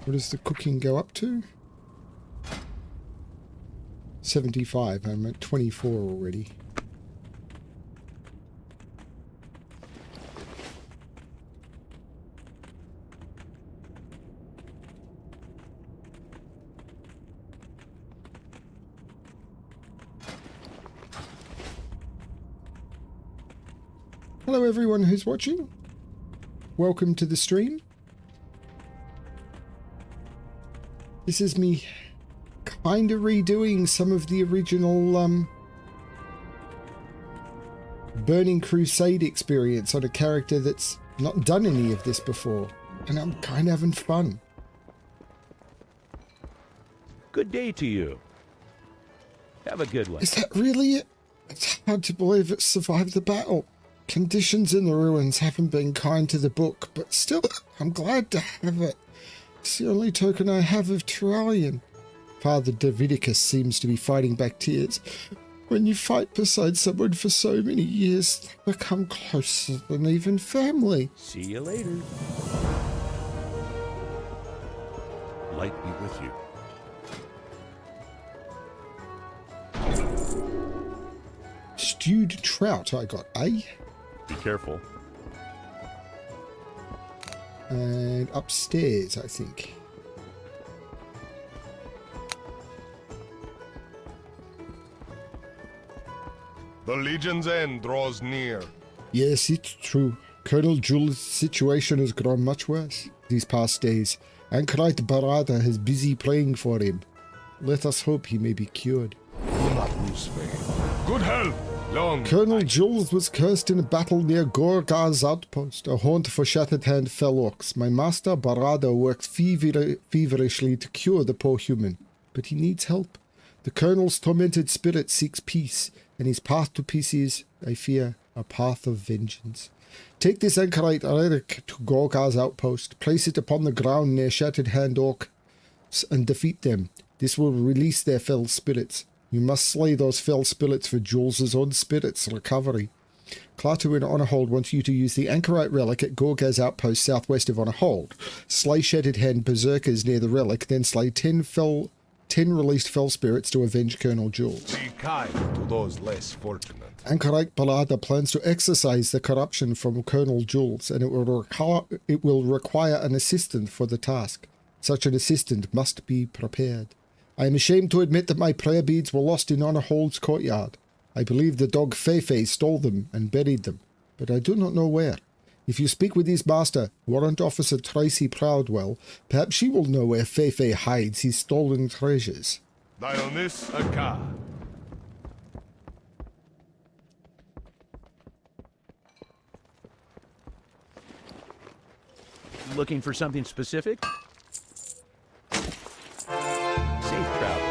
What does the cooking go up to? 75. I'm at 24 already. Hello everyone who's watching. Welcome to the stream. This is me kind of redoing some of the original Burning Crusade experience on a character that's not done any of this before, and I'm kind of having fun. Good day to you. Have a good one. Is that really it? It's hard to believe it survived the battle. Conditions in the ruins haven't been kind to the book, but still, I'm glad to have it. It's the only token I have of Turallion. Father Davidicus seems to be fighting back tears. When you fight beside someone for so many years, they become closer than even family. See you later. Light be with you. Stewed trout I got, eh? Be careful. And upstairs, I think. The Legion's end draws near. Yes, it's true. Colonel Jules' situation has grown much worse these past days. Anchorite Barada is busy praying for him. Let us hope he may be cured. Do not lose faith. Good health. Long. Colonel Jules was cursed in a battle near Gorgar's outpost, a haunt for Shattered-Hand Fell Orcs. My master Barada works feverishly to cure the poor human, but he needs help. The Colonel's tormented spirit seeks peace, and his path to peace is, I fear, a path of vengeance. Take this anchorite relic to Gorgar's outpost, place it upon the ground near Shattered-Hand Orcs, and defeat them. This will release their fell spirits. You must slay those fell spirits for Jules's own spirit's recovery. Klaatu in Honorhold wants you to use the Anchorite relic at Gorgar's outpost southwest of Honorhold. Slay Shattered Hand berserkers near the relic, then slay 10 released fell spirits to avenge Colonel Jules. Be kind to those less fortunate. Anchorite Balada plans to exorcise the corruption from Colonel Jules, and it will require an assistant for the task. Such an assistant must be prepared. I am ashamed to admit that my prayer beads were lost in Honorhold's courtyard. I believe the dog Feifei stole them and buried them, but I do not know where. If you speak with his master, Warrant Officer Tracy Proudwell, perhaps she will know where Feifei hides his stolen treasures. Dionys Aka. Looking for something specific? Safe travels.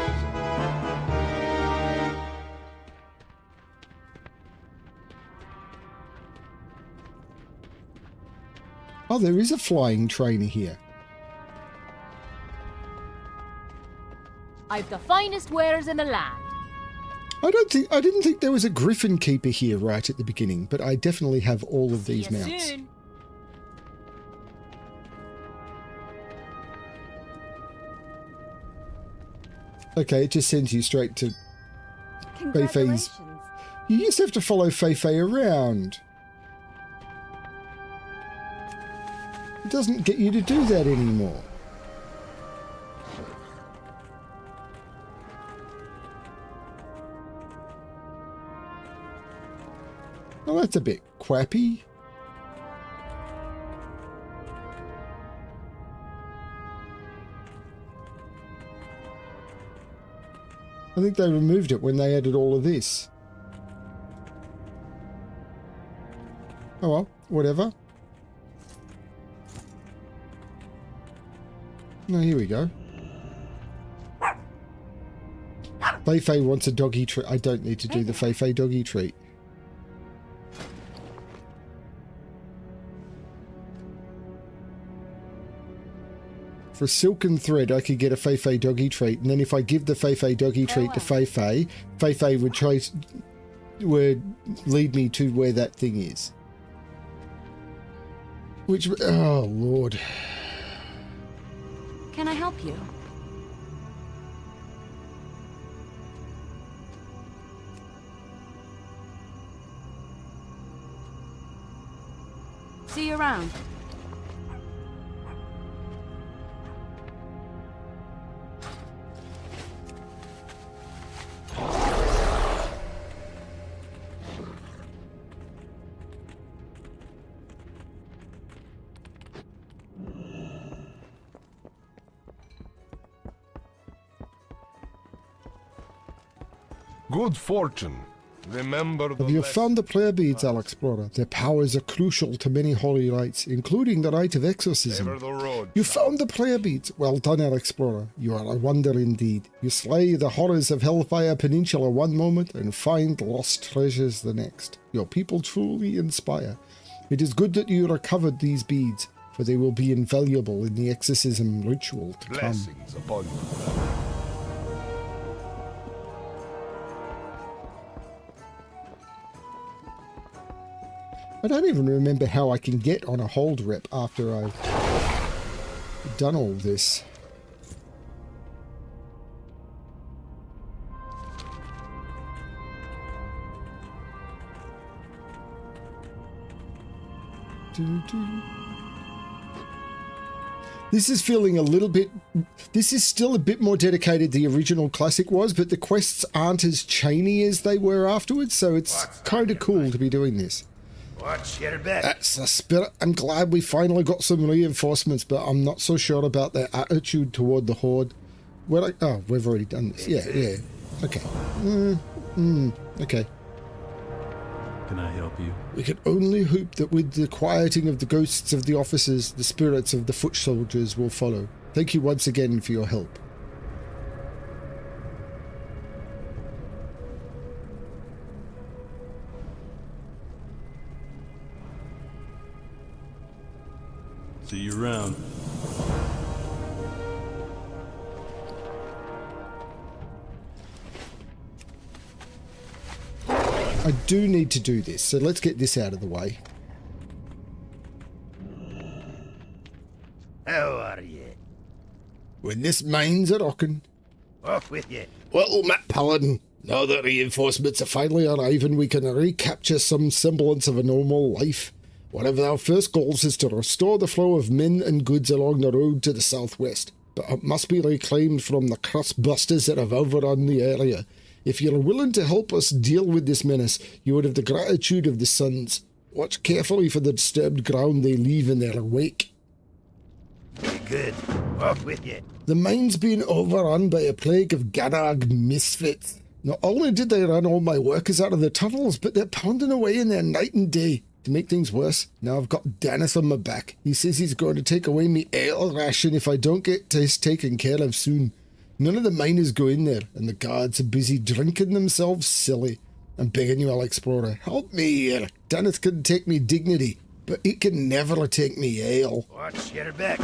Oh, there is a flying trainer here. I've the finest wares in the land. I didn't think there was a Griffin Keeper here right at the beginning, but I definitely have all of these See you mounts. soon. Okay, it just sends you straight to Feifei's. Congratulations. You used to have to follow Feifei around. It doesn't get you to do that anymore. Well, That's a bit quappy. I think they removed it when they added all of this. Oh well, whatever. No, here we go. Fei wants a doggy treat. I don't need to do the Fei doggy treat. For silken thread, I could get a Fei doggy treat, and then if I give the Fei doggy treat to Fei would lead me to where that thing is. Which, oh lord. Can I help you? See you around. Good fortune. Remember the Have you lesson. found the player beads, Alexplorer? Their powers are crucial to many holy rites, including the rite of exorcism. Favor the road. You found the player beads. Well done, Alexplorer. You are a wonder indeed. You slay the horrors of Hellfire Peninsula one moment and find lost treasures the next. Your people truly inspire. It is good that you recovered these beads, for they will be invaluable in the exorcism ritual to come. Blessings upon you. I don't even remember how I can get on a hold rep after I've done all this. This is feeling a little bit... This is still a bit more dedicated than the original classic was, but the quests aren't as chainy as they were afterwards, so it's kind of cool to be doing this. Watch your back. That's the spirit. I'm glad we finally got some reinforcements, but I'm not so sure about their attitude toward the Horde. Oh, we've already done this. Yeah. Okay. Okay. Can I help you? We can only hope that with the quieting of the ghosts of the officers, the spirits of the foot soldiers will follow. Thank you once again for your help. See you around. I do need to do this, so let's get this out of the way. How are you? When this mine's a rockin'. Off with you. Well, Matt Paladin, now that reinforcements are finally arriving, we can recapture some semblance of a normal life. One of our first goals is to restore the flow of men and goods along the road to the southwest, but it must be reclaimed from the crust-busters that have overrun the area. If you're willing to help us deal with this menace, you would have the gratitude of the Sons. Watch carefully for the disturbed ground they leave in their wake. Very good. Off with you. The mine's been overrun by a plague of Ganag misfits. Not only did they run all my workers out of the tunnels, but they're pounding away in there night and day. To make things worse, now I've got Dennis on my back. He says he's going to take away me ale ration if I don't get this taken care of soon. None of the miners go in there, and the guards are busy drinking themselves silly. I'm begging you, Alexplorer, help me here. Dennis can take me dignity, but he can never take me ale. Watch your back.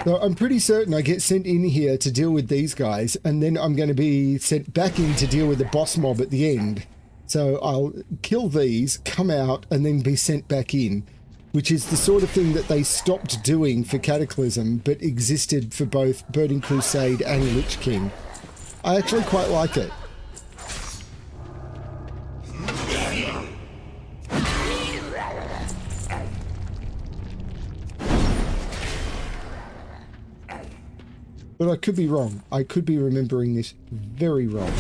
So I'm pretty certain I get sent in here to deal with these guys, and then I'm going to be sent back in to deal with the boss mob at the end. So I'll kill these, come out, and then be sent back in. which is the sort of thing that they stopped doing for Cataclysm, but existed for both Burning Crusade and Lich King. I actually quite like it. But I could be wrong. I could be remembering this very wrong.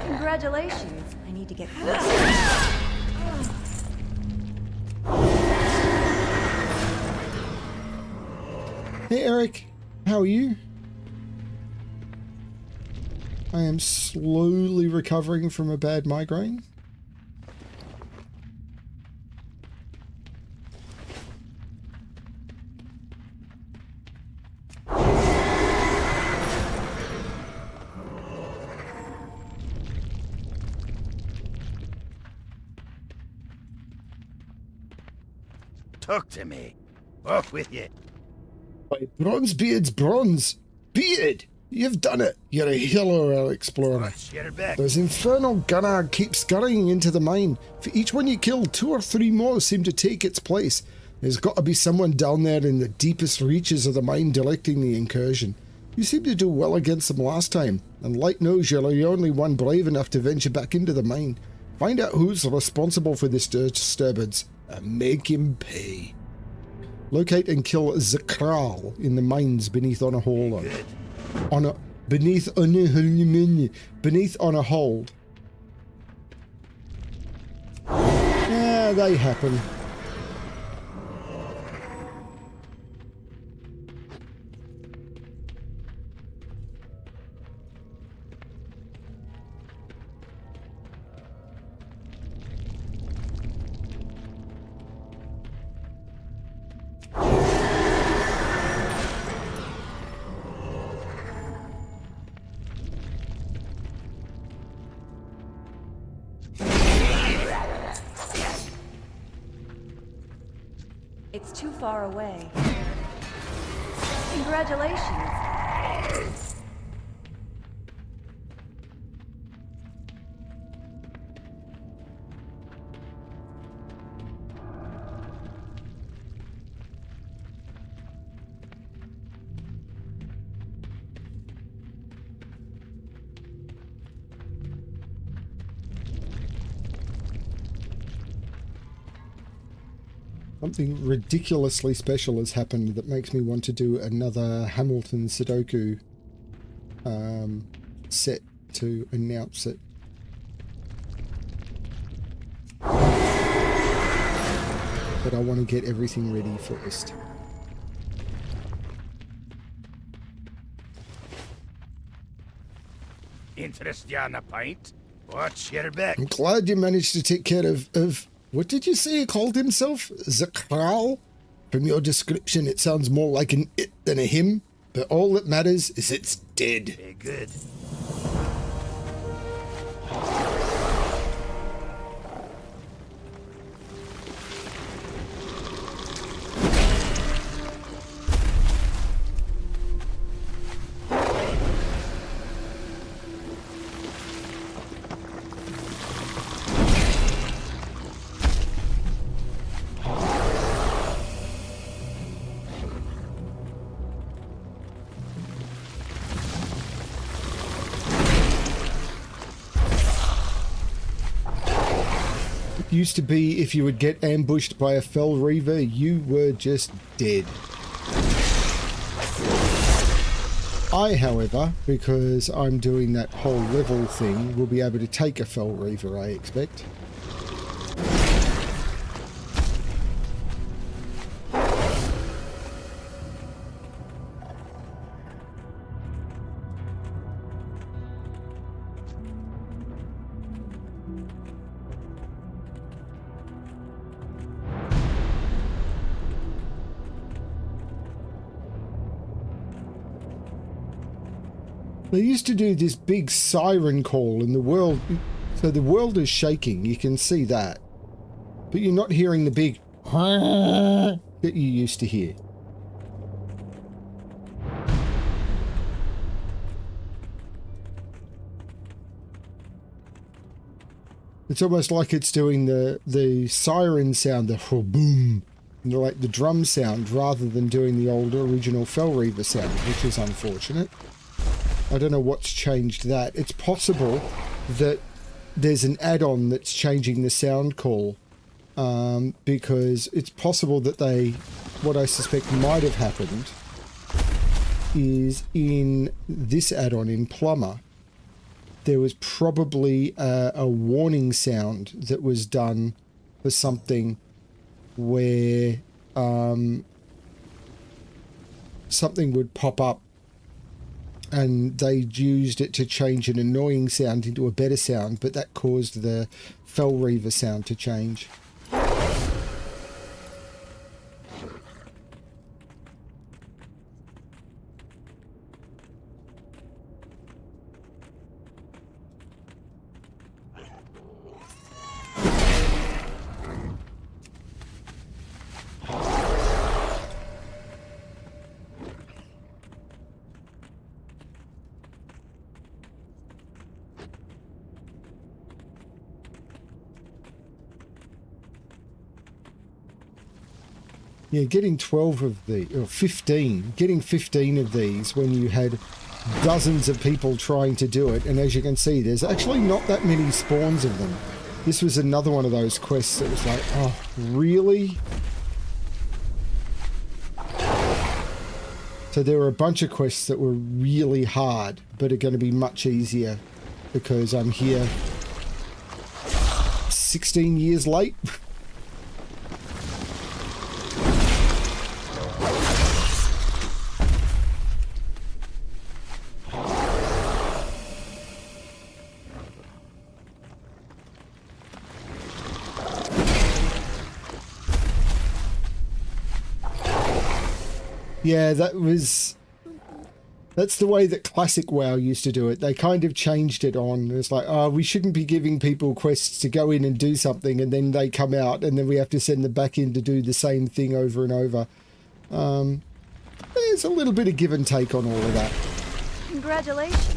Congratulations. I need to get closer. Hey Eric, how are you? I am slowly recovering from a bad migraine. Talk to me. Off with you. By Bronzebeard's bronze. Beard! You've done it. You're a hero, Alexplorer. Watch your back. Those infernal gunnar keep scurrying into the mine. For each one you kill, 2 or 3 more seem to take its place. There's got to be someone down there in the deepest reaches of the mine directing the incursion. You seemed to do well against them last time, and Light knows you're the only one brave enough to venture back into the mine. Find out who's responsible for this disturbance, and make him pay. Locate and kill Zakral in the mines beneath on a hold. Beneath on a hold. Yeah, they happen. It's too far away. Congratulations. Something ridiculously special has happened that makes me want to do another Hamilton Sudoku set to announce it. But I want to get everything ready first. Interest you on a pint? Watch your back. I'm glad you managed to take care of what did you say he called himself? Zakral? From your description, it sounds more like an it than a him, but all that matters is it's dead. Very good. Used to be if you would get ambushed by a fell reaver, you were just dead. I, however, because I'm doing that whole level thing, will be able to take a fell reaver, I expect. They used to do this big siren call in the world, so the world is shaking, you can see that. But you're not hearing the big that you used to hear. It's almost like it's doing the siren sound, the boom, like the drum sound rather than doing the old original Fell Reaver sound, which is unfortunate. I don't know what's changed that. It's possible that there's an add-on that's changing the sound call, because it's possible that what I suspect might have happened is in this add-on in Plumber, there was probably a warning sound that was done for something where something would pop up and they used it to change an annoying sound into a better sound, but that caused the Fell Reaver sound to change. Yeah, getting 12 of the, or 15, getting 15 of these when you had dozens of people trying to do it, and as you can see, there's actually not that many spawns of them. This was another one of those quests that was like, oh, really? So there were a bunch of quests that were really hard, but are going to be much easier because I'm here 16 years late. Yeah, that's the way that classic WoW used to do it. They kind of changed it on. It's like, oh, we shouldn't be giving people quests to go in and do something, and then they come out, and then we have to send them back in to do the same thing over and over. There's a little bit of give and take on all of that. Congratulations.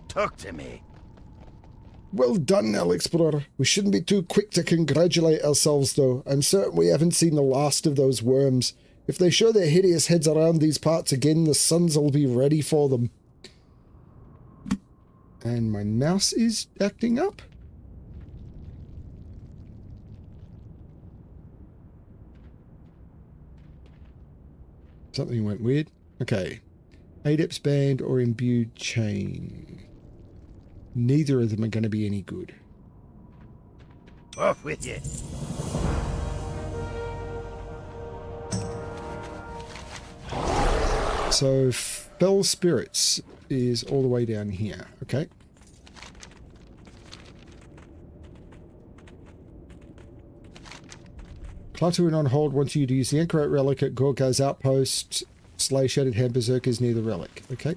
Talk to me. Well done, Alexplorer. We shouldn't be too quick to congratulate ourselves, though. I'm certain we haven't seen the last of those worms. If they show their hideous heads around these parts again, the suns will be ready for them. And my mouse is acting up. Something went weird. Okay. Adept band or imbued chain. Neither of them are going to be any good. Off with you. So, Fell Spirits is all the way down here. Okay. Cluttering on hold wants you to use the Anchorite relic at Gorkar's outpost. Slay Shattered Hand Berserkers near the relic. Okay.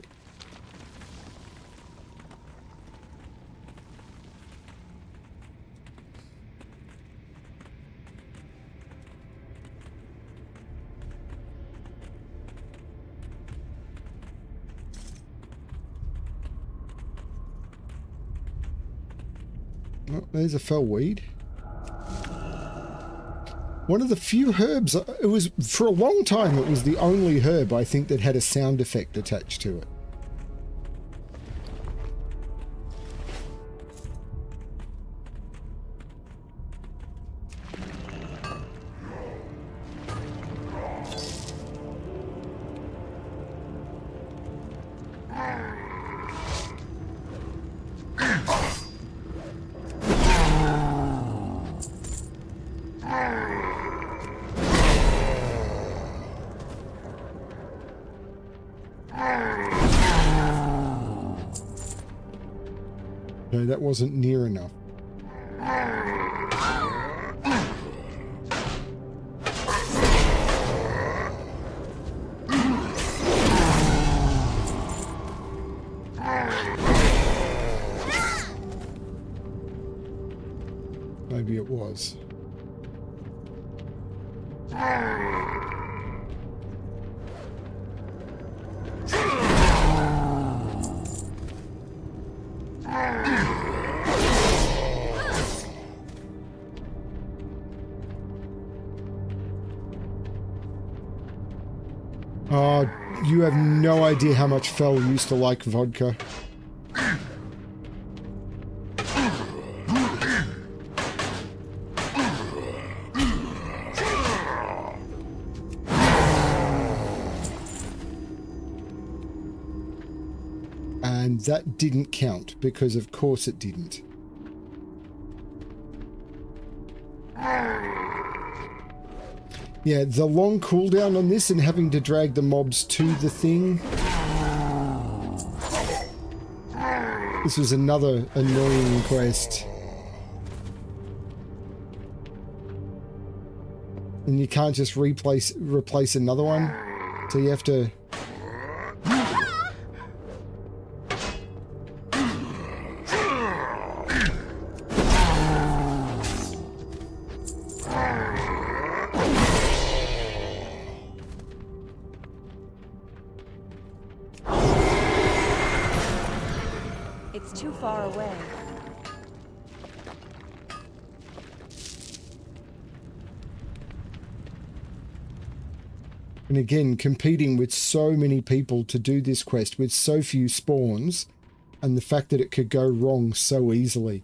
Oh, there's a fell weed. One of the few herbs, it was, for a long time, it was the only herb, I think, that had a sound effect attached to it. No, that wasn't near enough. maybe it was. Oh, you have no idea how much Fel used to like vodka. And that didn't count, because of course it didn't. Yeah, the long cooldown on this and having to drag the mobs to the thing. This was another annoying quest. And you can't just replace another one. So you have to... It's too far away. And again, competing with so many people to do this quest with so few spawns, and the fact that it could go wrong so easily.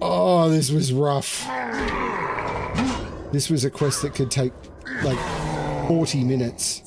Oh, this was rough. This was a quest that could take like 40 minutes.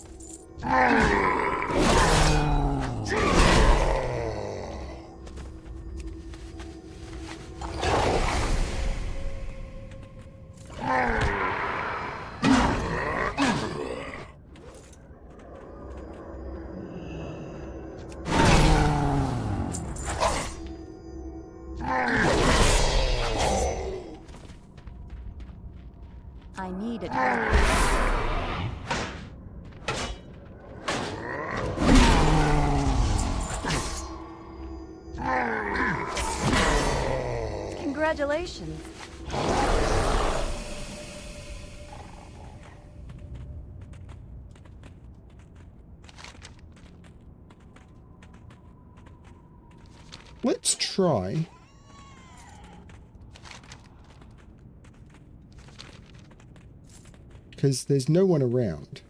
I need it. Congratulations. Let's try. Because there's no one around.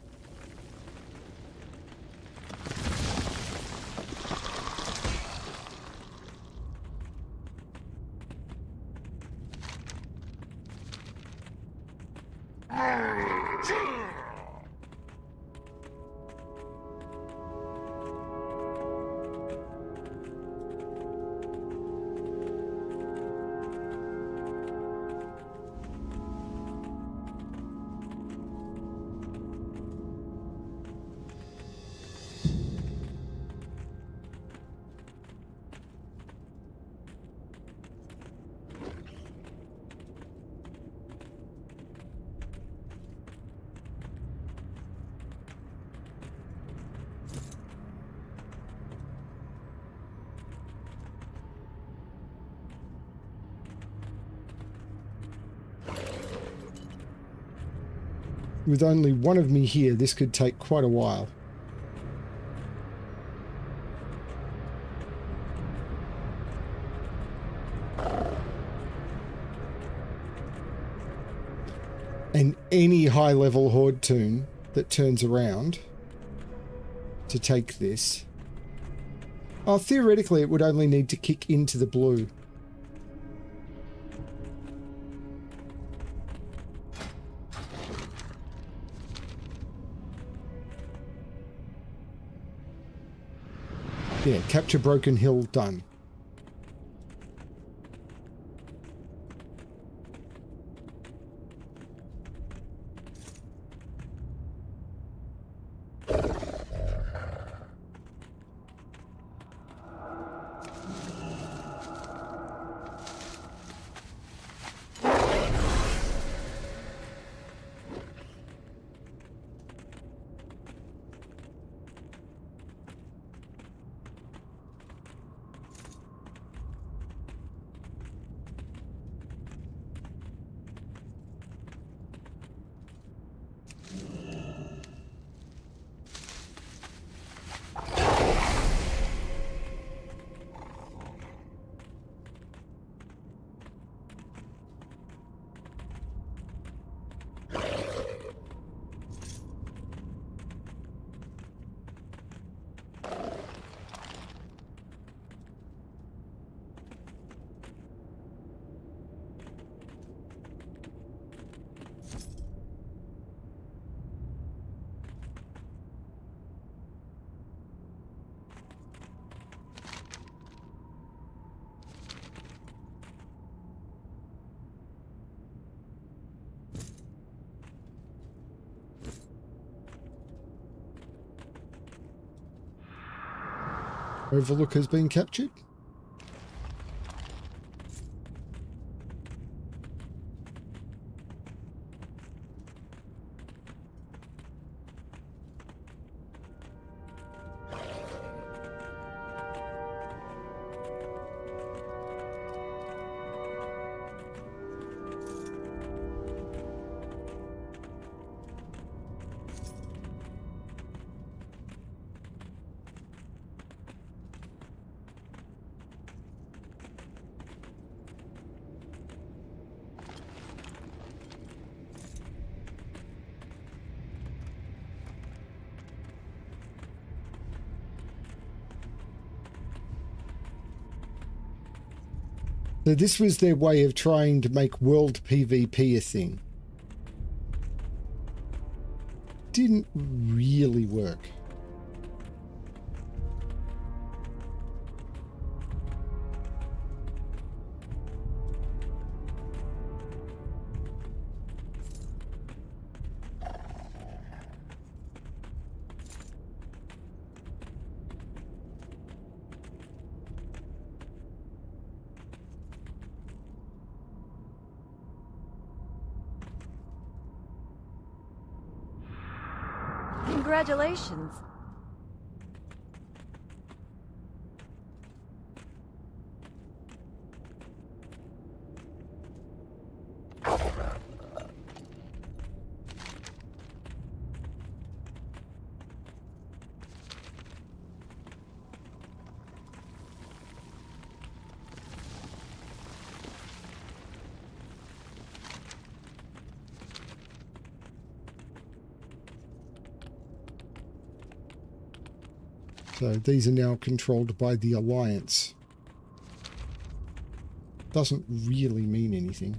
With only one of me here, this could take quite a while. And any high-level horde toon that turns around to take this... Oh, theoretically it would only need to kick into the blue. Yeah, capture Broken Hill, done. Overlook has been captured. So this was their way of trying to make world PvP a thing. Didn't really work. Congratulations. So these are now controlled by the Alliance. Doesn't really mean anything.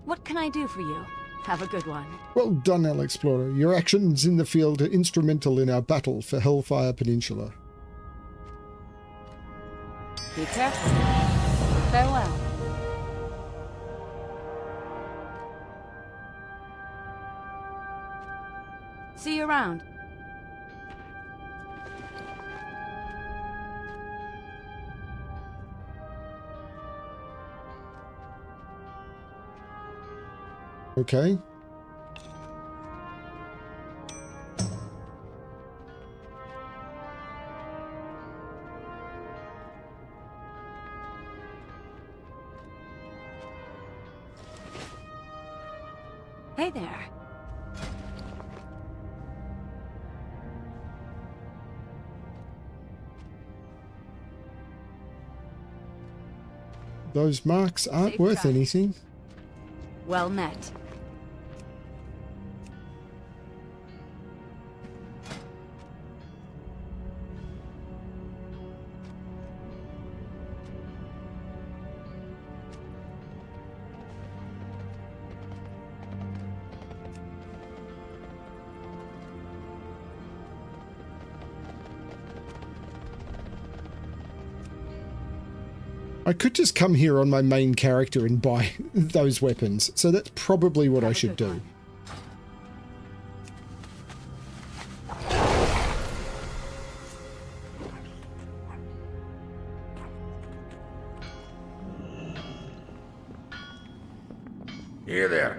What can I do for you? Have a good one. Well done, Alexplorer. Your actions in the field are instrumental in our battle for Hellfire Peninsula. Be careful. Farewell. See you around. Okay. Hey there. Those marks aren't Safe worth travels. anything. Well met. I could just come here on my main character and buy those weapons, so that's probably what I should do. Here there.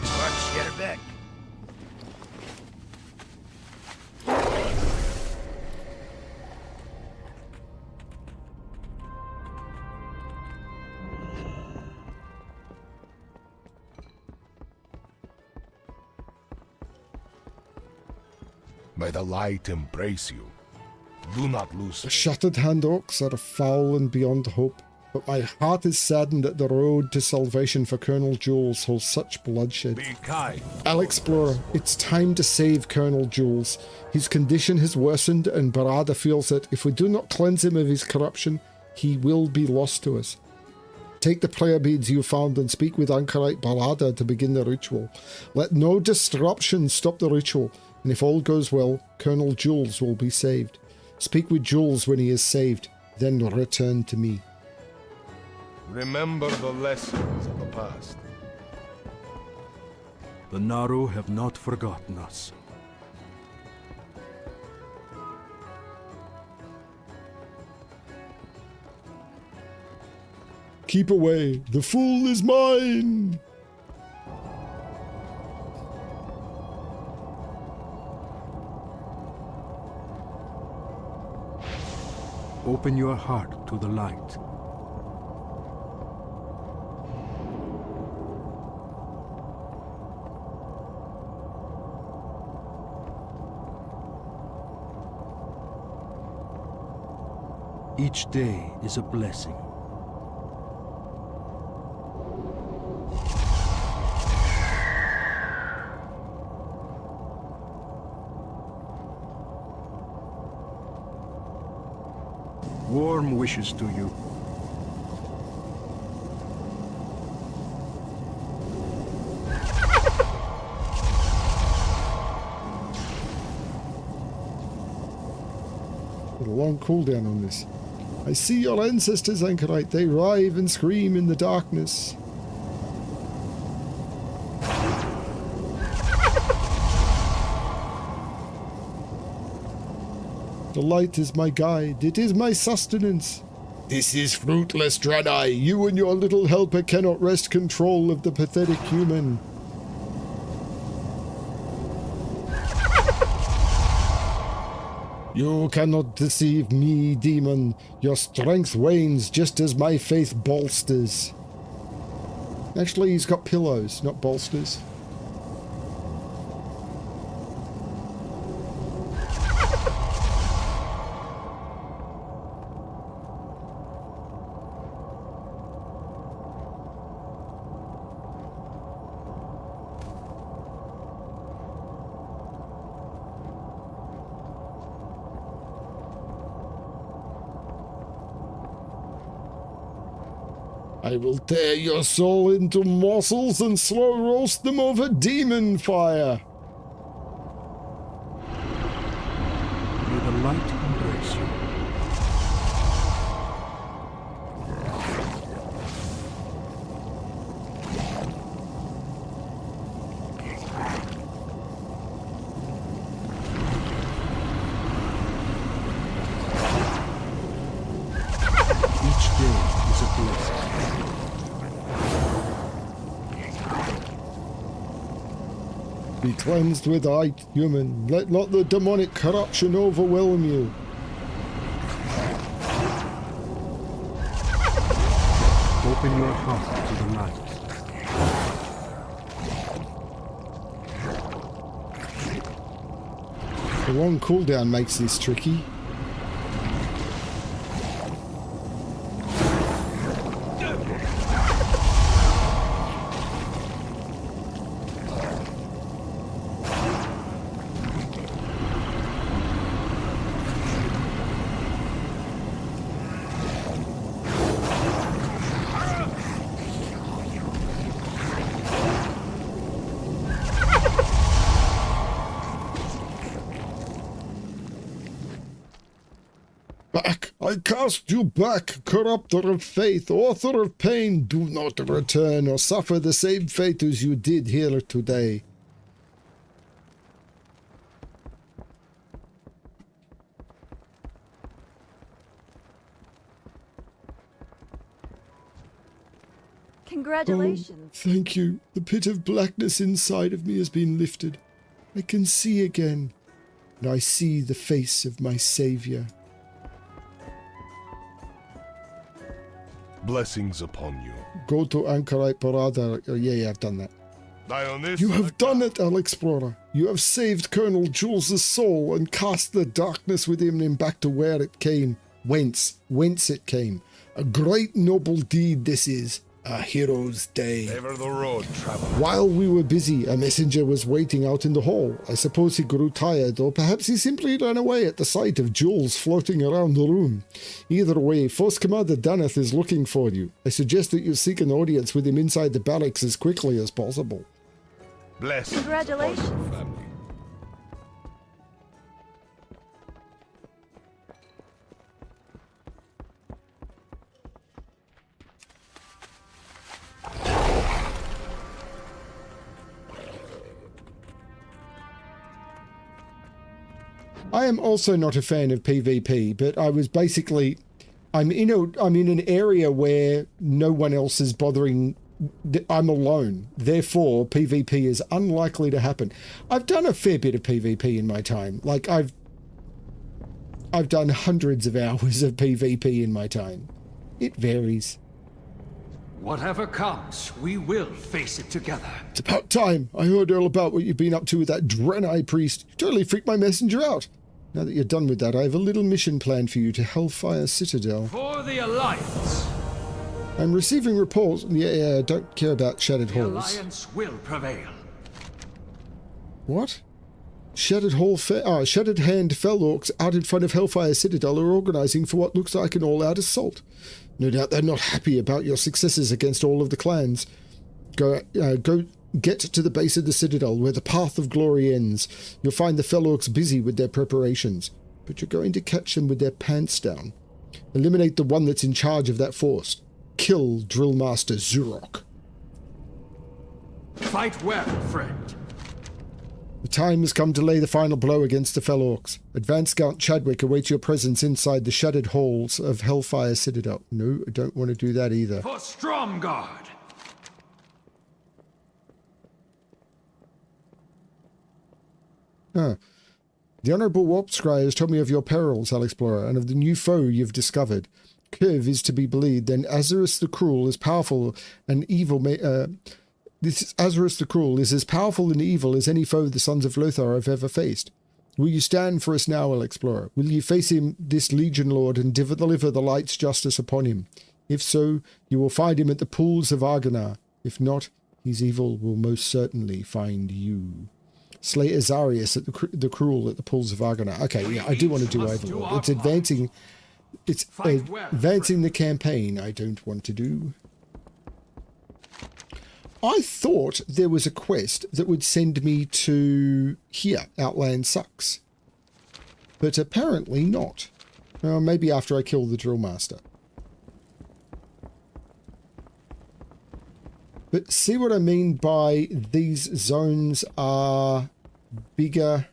Watch your back. May the light embrace you. Do not lose The faith. shattered hand orcs are foul and beyond hope, but my heart is saddened that the road to salvation for Colonel Jules holds such bloodshed. Be kind. Alexplorer, it's time to save Colonel Jules. His condition has worsened, and Barada feels that if we do not cleanse him of his corruption, he will be lost to us. Take the prayer beads you found and speak with Anchorite Barada to begin the ritual. Let no disruption stop the ritual, and if all goes well, Colonel Jules will be saved. Speak with Jules when he is saved, then return to me. Remember the lessons of the past. The Naru have not forgotten us. Keep away, the fool is mine! Open your heart to the light. Each day is a blessing. Warm wishes to you. With a long cooldown on this. I see your ancestors, Anchorite. They writhe and scream in the darkness. The light is my guide. It is my sustenance. This is fruitless, Draenei. You and your little helper cannot wrest control of the pathetic human. You cannot deceive me, demon. Your strength wanes just as my faith bolsters. Actually, he's got pillows, not bolsters. I will tear your soul into morsels and slow roast them over demon fire. May the light embrace you. Each day is a blessing. Be cleansed with light, human. Let not the demonic corruption overwhelm you. Open your heart to the light. The long cooldown makes this tricky. Back! I cast you back, corrupter of faith, author of pain. Do not return or suffer the same fate as you did here today. Congratulations. Thank you. The pit of blackness inside of me has been lifted. I can see again. And I see the face of my savior. Blessings upon you. Go to Ankarite Parada. Oh, yeah, I've done that. Die on this. You have done it, Alexplorer. You have saved Colonel Jules' soul and cast the darkness within him back to where it came. Whence it came. A great noble deed this is. A hero's day. Ever the road, traveler. While we were busy, a messenger was waiting out in the hall. I suppose he grew tired, or perhaps he simply ran away at the sight of Jules floating around the room. Either way, Force Commander Daneth is looking for you. I suggest that you seek an audience with him inside the barracks as quickly as possible. Blessings. Congratulations. upon your family. I am also not a fan of PvP, but I was basically... I'm in an area where no one else is bothering... I'm alone. Therefore, PvP is unlikely to happen. I've done a fair bit of PvP in my time. Like, I've done hundreds of hours of PvP in my time. It varies. Whatever comes, we will face it together. It's about time. I heard all about what you've been up to with that Draenei priest. You totally freaked my messenger out. Now that you're done with that, I have a little mission planned for you to Hellfire Citadel. For the Alliance! I'm receiving reports... Yeah, I don't care about Shattered The Halls. Alliance will prevail. What? Shattered Hand Fell Orcs out in front of Hellfire Citadel are organising for what looks like an all-out assault. No doubt they're not happy about your successes against all of the clans. Go get to the base of the Citadel, where the path of glory ends. You'll find the Fell Orcs busy with their preparations, but you're going to catch them with their pants down. Eliminate the one that's in charge of that force. Kill Drillmaster Zurok. Fight well, friend. The time has come to lay the final blow against the Fell Orcs. Advanced Scout Chadwick awaits your presence inside the shattered halls of Hellfire Citadel. No, I don't want to do that either. For Stromgarde! Huh. The Honourable Warpscry has told me of your perils, Alexplorer, and of the new foe you've discovered. Curve is to be believed, then Azarus the Cruel is powerful and evil Azarus the Cruel is as powerful and evil as any foe the Sons of Lothar have ever faced. Will you stand for us now, Alexplorer? Will you face him, this Legion Lord, and deliver the light's justice upon him? If so, you will find him at the pools of Argonar. If not, his evil will most certainly find you. Slay Azarius at the Cruel at the pools of Argonar. Okay, yeah, I do want to do Overlord. It's advancing... It's advancing the campaign I don't want to do. I thought there was a quest that would send me to here, Outland Sucks. But apparently not. Well, maybe after I kill the Drill Master. But see what I mean by these zones are bigger.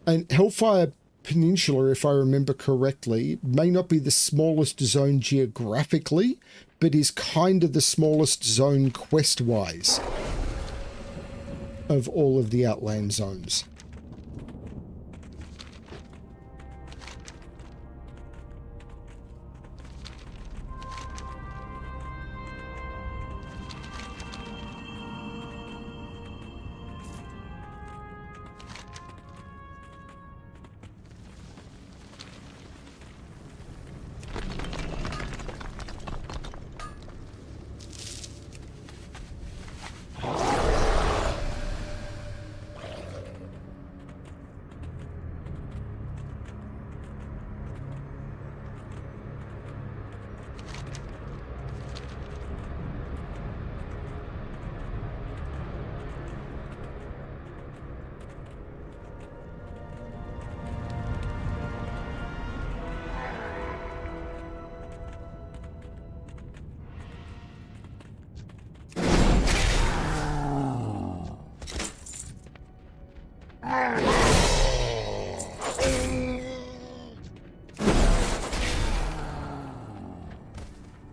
And Hellfire Peninsula, if I remember correctly, may not be the smallest zone geographically, but is kind of the smallest zone quest-wise of all of the Outland zones.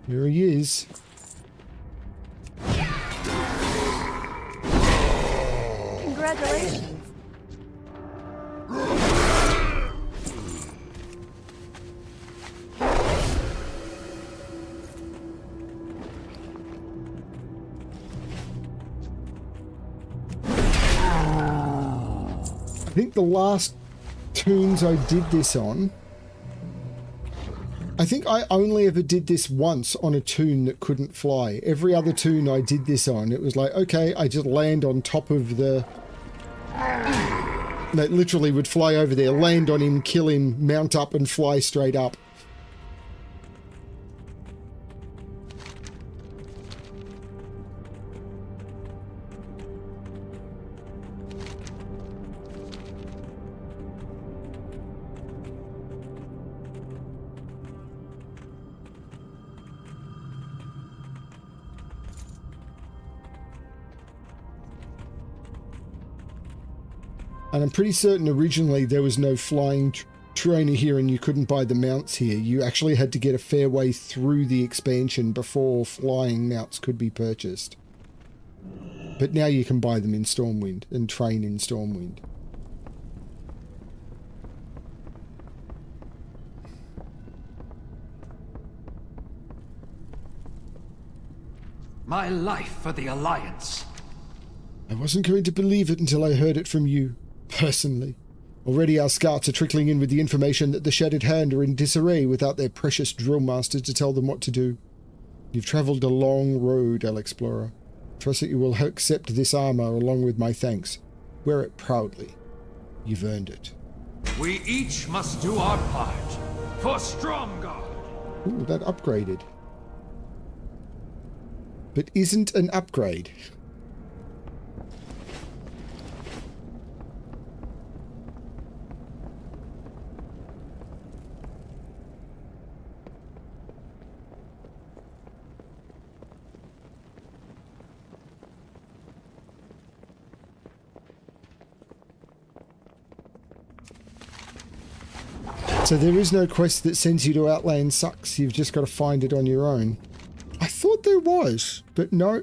Here he is. Congratulations. I think the last toons I did this on, I think I only ever did this once on a toon that couldn't fly. Every other toon I did this on, it was like, okay, I just land on top of the... That literally would fly over there, land on him, kill him, mount up and fly straight up. And I'm pretty certain originally there was no flying trainer here and you couldn't buy the mounts here. You actually had to get a fair way through the expansion before flying mounts could be purchased. But now you can buy them in Stormwind and train in Stormwind. My life for the Alliance. I wasn't going to believe it until I heard it from you. Personally. Already our scouts are trickling in with the information that the Shattered Hand are in disarray without their precious drill masters to tell them what to do. You've travelled a long road, Alexplorer. Trust that you will accept this armour along with my thanks. Wear it proudly. You've earned it. We each must do our part for Stromgarde. Ooh, that upgraded. But isn't an upgrade. So there is no quest that sends you to Outland sucks. You've just got to find it on your own. I thought there was, but no.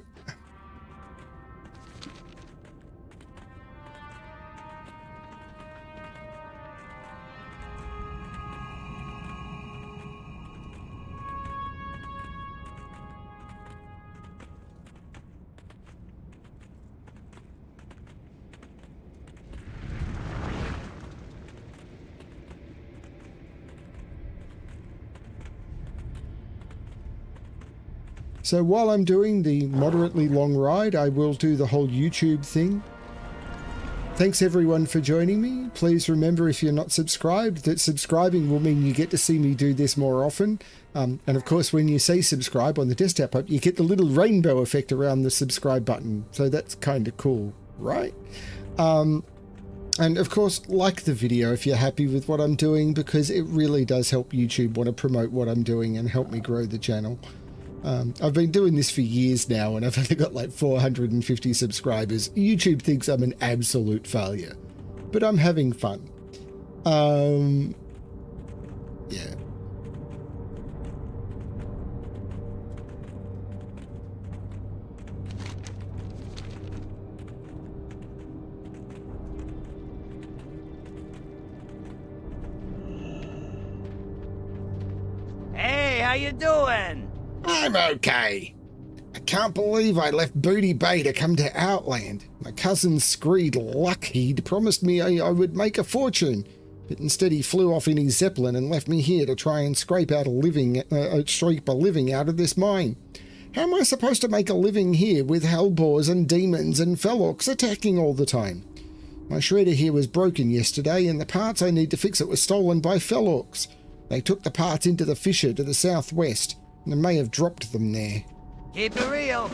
So while I'm doing the moderately long ride, I will do the whole YouTube thing. Thanks everyone for joining me. Please remember, if you're not subscribed, that subscribing will mean you get to see me do this more often. And of course, when you say subscribe on the desktop app, you get the little rainbow effect around the subscribe button. So that's kind of cool, right? And of course, like the video if you're happy with what I'm doing, because it really does help YouTube want to promote what I'm doing and help me grow the channel. I've been doing this for years now and I've only got like 450 subscribers. YouTube thinks I'm an absolute failure, but I'm having fun. Yeah. Hey, how you doing? I'm okay. I can't believe I left Booty Bay to come to Outland. My cousin Screed Luckheed promised me I would make a fortune, but instead he flew off in his Zeppelin and left me here to try and scrape a living out of this mine. How am I supposed to make a living here with hellboars and demons and fellorks attacking all the time? My shredder here was broken yesterday and the parts I need to fix it were stolen by fellorks. They took the parts into the fissure to the southwest. I may have dropped them there. Keep it real.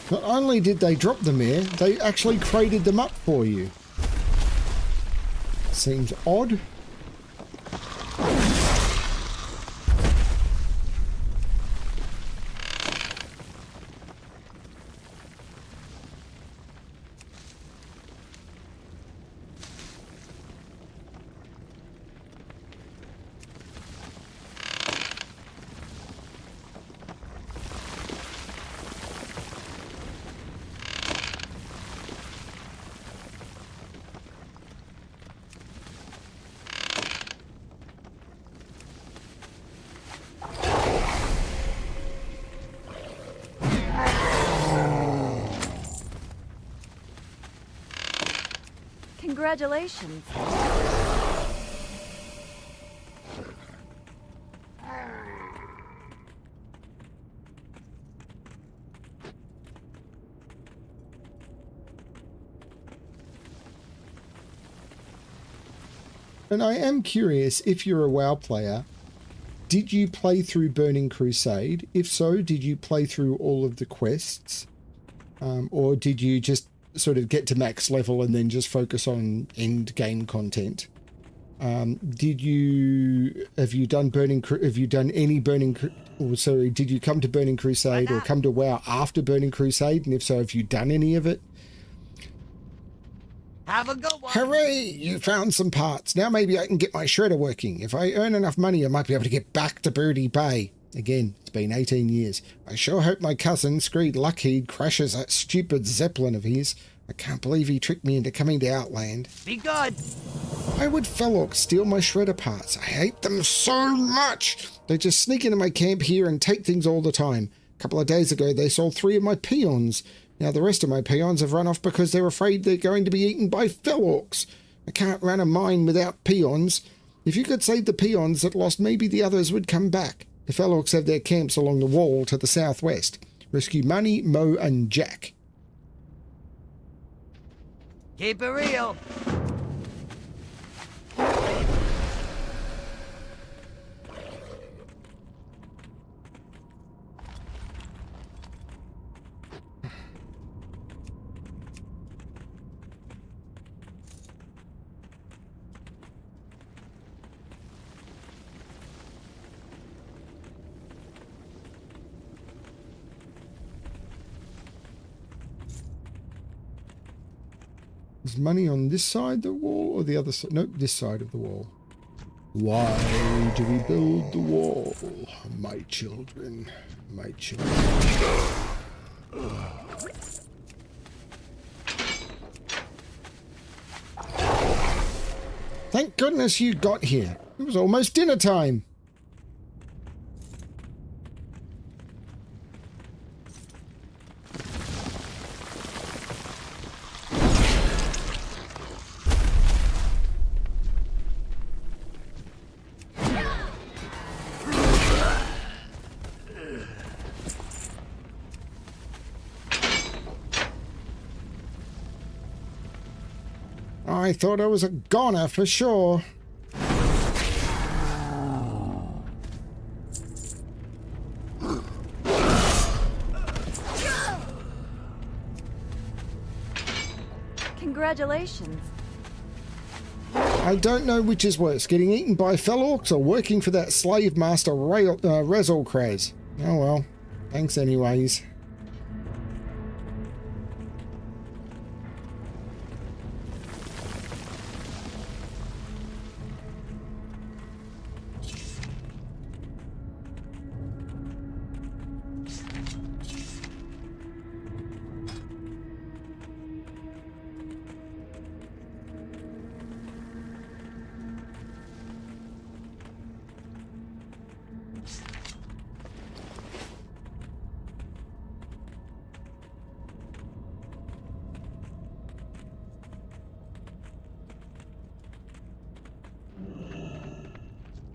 Not only did they drop them here, they actually crated them up for you. Seems odd. Congratulations. And I am curious, if you're a WoW player, did you play through Burning Crusade? If so, did you play through all of the quests? Or did you just sort of get to max level and then just focus on end game content? Did you done any Burning, or sorry, did you come to Burning Crusade or come to WoW after Burning Crusade? And if so, have you done any of it? Have a good one. Hooray! You found some parts. Now maybe I can get my shredder working. If I earn enough money, I might be able to get back to Birdie Bay. Again, it's been 18 years. I sure hope my cousin, Screed Luckheed, crashes that stupid Zeppelin of his. I can't believe he tricked me into coming to Outland. Be good. Why would Felorks steal my shredder parts? I hate them so much. They just sneak into my camp here and take things all the time. A couple of days ago, they sold 3 of my peons. Now the rest of my peons have run off because they're afraid they're going to be eaten by Felorks. I can't run a mine without peons. If you could save the peons that lost, maybe the others would come back. The Felorks have their camps along the wall to the southwest. Rescue Money, Mo and Jack. Keep it real. Is money on this side of the wall or the other side? Nope, this side of the wall. Why do we build the wall? My children, my children. Thank goodness you got here. It was almost dinner time. I thought I was a goner for sure. Congratulations. I don't know which is worse, getting eaten by Felorks or working for that slave master Rezolkraz. Oh well, thanks anyways.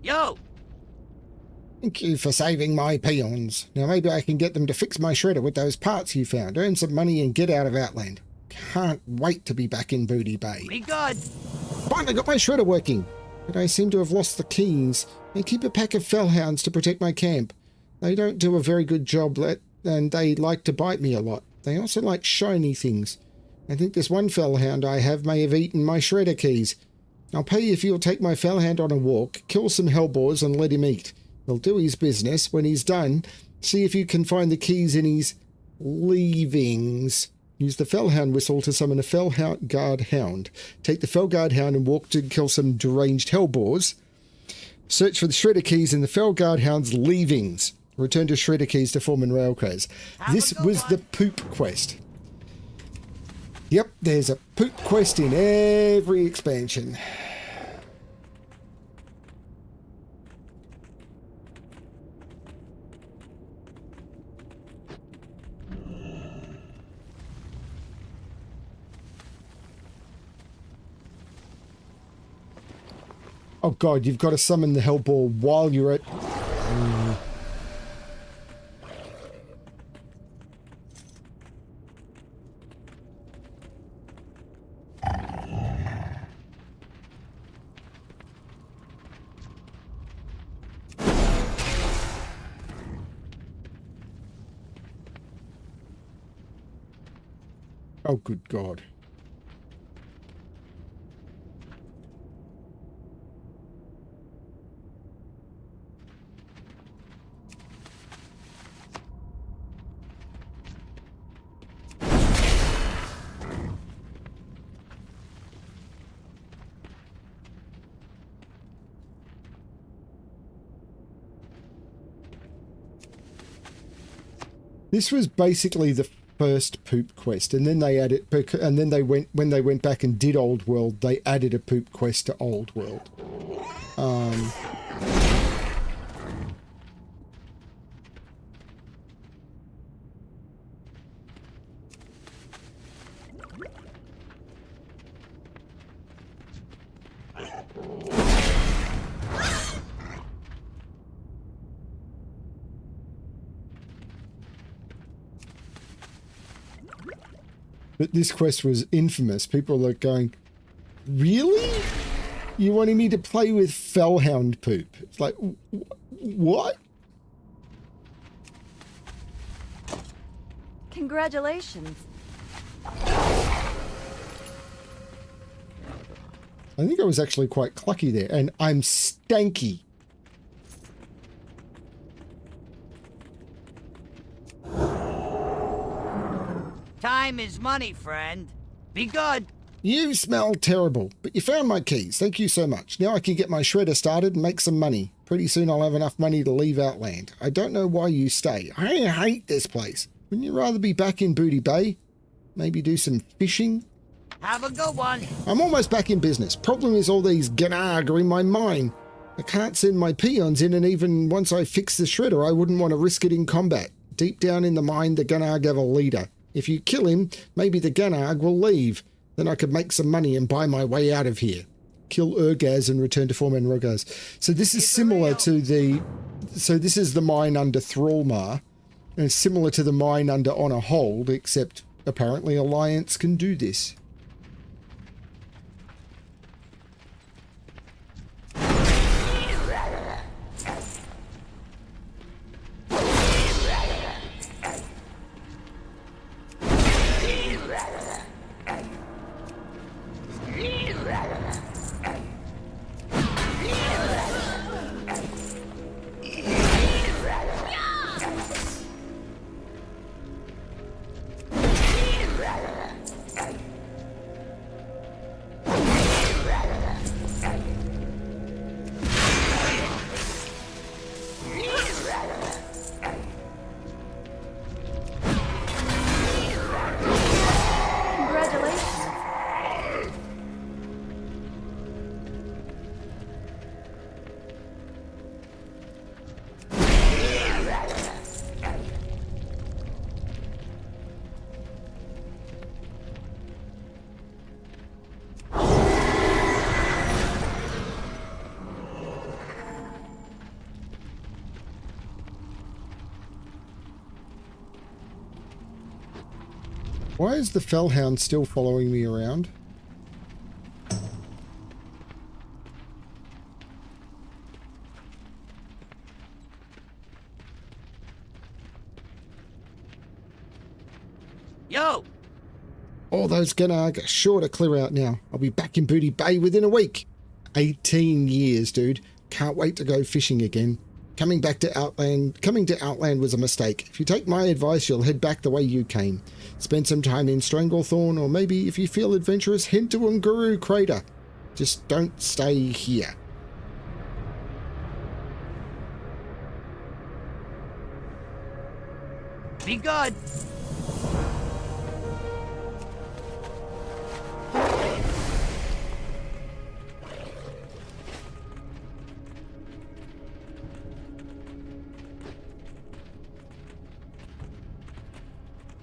Yo! Thank you for saving my peons. Now maybe I can get them to fix my shredder with those parts you found, earn some money and get out of Outland. Can't wait to be back in Booty Bay. Be good. Finally got my shredder working, but I seem to have lost the keys. I keep a pack of fellhounds to protect my camp. They don't do a very good job and they like to bite me a lot. They also like shiny things. I think this one fellhound I have may have eaten my shredder keys. I'll pay you if you'll take my fellhound on a walk, kill some hellboars and let him eat. He'll do his business. When he's done, see if you can find the keys in his leavings. Use the fellhound whistle to summon a fellguard hound. Take the fellguard hound and walk to kill some deranged hellboars. Search for the shredder keys in the fellguard hound's leavings. Return to shredder keys to form and railcars. This was the poop quest. Yep, there's a poop quest in every expansion. Oh god, you've got to summon the hellboar while you're at... Oh, good God. This was basically the first poop quest, and then they added, and then they went, when they went back and did Old World, they added a poop quest to Old World. But this quest was infamous. People are going, really? You wanting me to play with fellhound poop? It's like, what? Congratulations. I think I was actually quite clucky there, and I'm stanky. Time is money, friend. Be good. You smell terrible, but you found my keys. Thank you so much. Now I can get my shredder started and make some money. Pretty soon I'll have enough money to leave Outland. I don't know why you stay. I hate this place. Wouldn't you rather be back in Booty Bay? Maybe do some fishing? Have a good one. I'm almost back in business. Problem is all these Gnarg are in my mine. I can't send my peons in, and even once I fix the shredder, I wouldn't want to risk it in combat. Deep down in the mine, the Gnarg have a leader. If you kill him, maybe the Gnarg will leave. Then I could make some money and buy my way out of here. Kill Urgaz and return to Form and Rogaz. So this is similar to the... So this is the mine under Thrallmar. And it's similar to the mine under On a Hold, except apparently Alliance can do this. Why is the Fellhound still following me around? Yo! All those Gunarg are sure to clear out now. I'll be back in Booty Bay within a week. 18 years, dude. Can't wait to go fishing again. Coming to Outland was a mistake. If you take my advice, you'll head back the way you came. Spend some time in Stranglethorn, or maybe if you feel adventurous, head to Unguru Crater. Just don't stay here. Be good.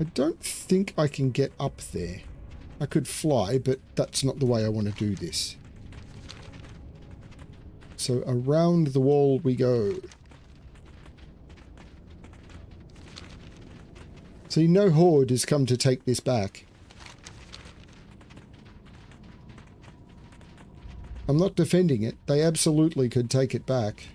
I don't think I can get up there. I could fly, but that's not the way I want to do this. So around the wall we go. See, no horde has come to take this back. I'm not defending it. They absolutely could take it back.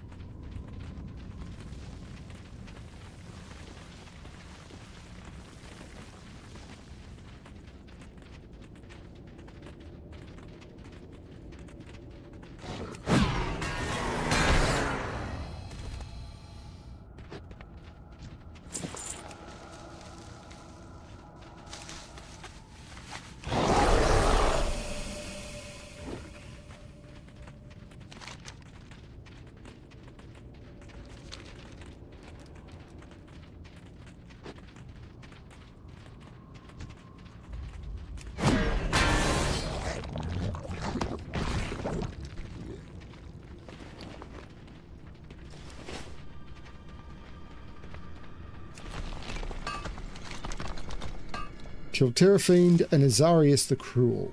Kill Terrafiend and Azarius the Cruel.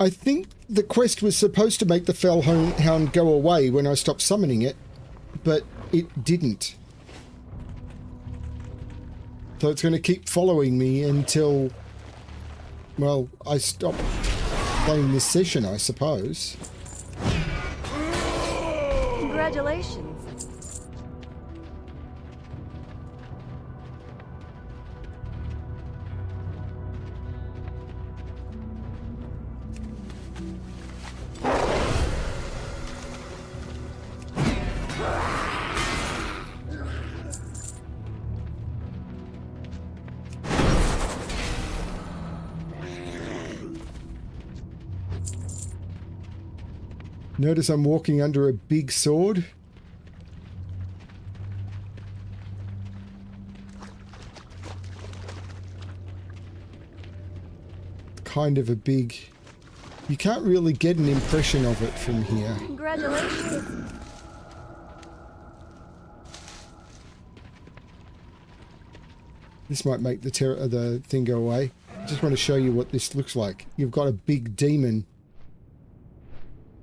I think the quest was supposed to make the Fellhound go away when I stopped summoning it, but it didn't. So it's going to keep following me until, well, I stop playing this session, I suppose. Congratulations. Notice I'm walking under a big sword. Kind of a big... You can't really get an impression of it from here. Congratulations. This might make the thing go away. I just want to show you what this looks like. You've got a big demon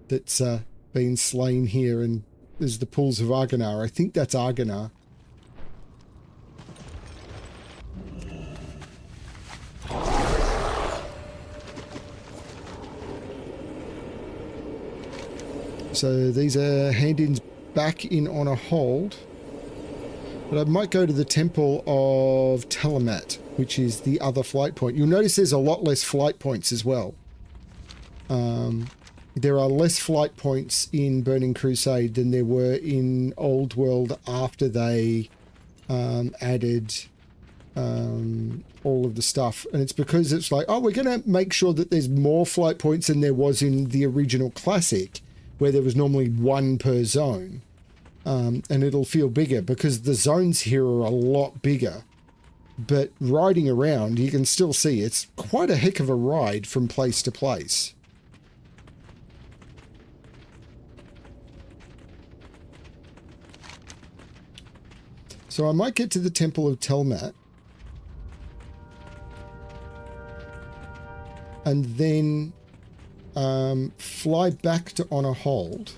that's been slain here, and there's the pools of Argonar. I think that's Argonar. So these are hand-ins back in on a hold. But I might go to the Temple of Talamat, which is the other flight point. You'll notice there's a lot less flight points as well. There are less flight points in Burning Crusade than there were in Old World after they added all of the stuff. And it's because it's like, oh, we're going to make sure that there's more flight points than there was in the original Classic, where there was normally one per zone. And it'll feel bigger because the zones here are a lot bigger. But riding around, you can still see it's quite a heck of a ride from place to place. So I might get to the Temple of Telmat. And then fly back to Honor Hold.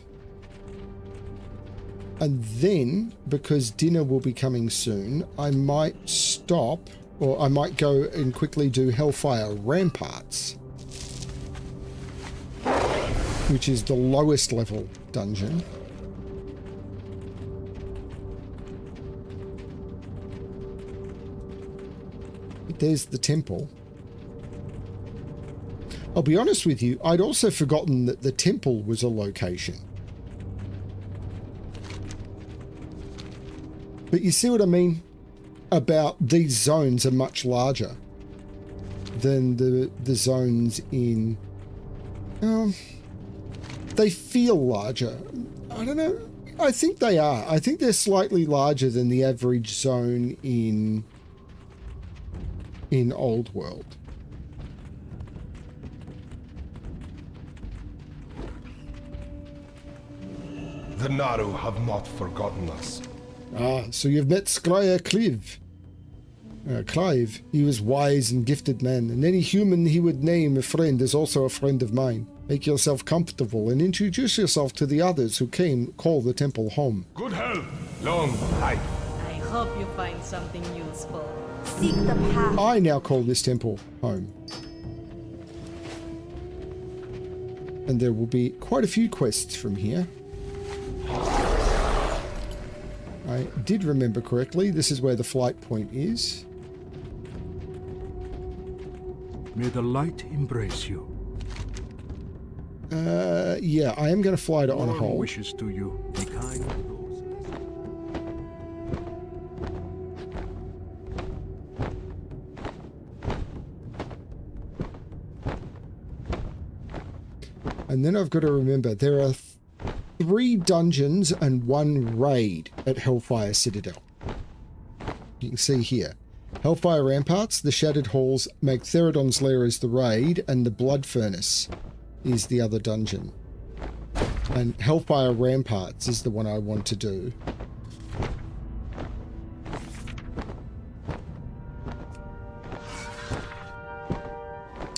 And then, because dinner will be coming soon, I might stop, or I might go and quickly do Hellfire Ramparts, which is the lowest level dungeon. But there's the temple. I'll be honest with you, I'd also forgotten that the temple was a location. But you see what I mean? About these zones are much larger than the zones in... they feel larger. I don't know. I think they are. I think they're slightly larger than the average zone in Old World. The Naru have not forgotten us. Ah, so you've met Squire Clive. Clive, he was wise and gifted man, and any human he would name a friend is also a friend of mine. Make yourself comfortable and introduce yourself to the others who call the temple home. Good health, long life. I hope you find something useful. Seek the path. I now call this temple home. And there will be quite a few quests from here. I did remember correctly, this is where the flight point is. May the light embrace you. Yeah, I am going to fly to Honor Warm Hold. wishes to you. Be kind to those. And then I've got to remember, there are 3 dungeons and 1 raid at Hellfire Citadel. You can see here. Hellfire Ramparts, the Shattered Halls, Magtheridon's Lair is the raid, and the Blood Furnace is the other dungeon. And Hellfire Ramparts is the one I want to do.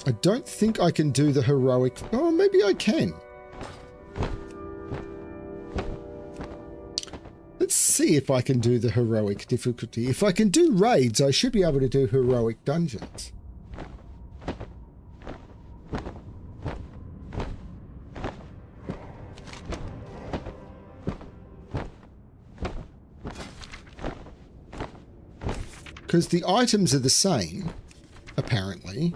I don't think I can do the heroic... Oh, maybe I can. Let's see if I can do the heroic difficulty. If I can do raids, I should be able to do heroic dungeons. Because the items are the same, apparently.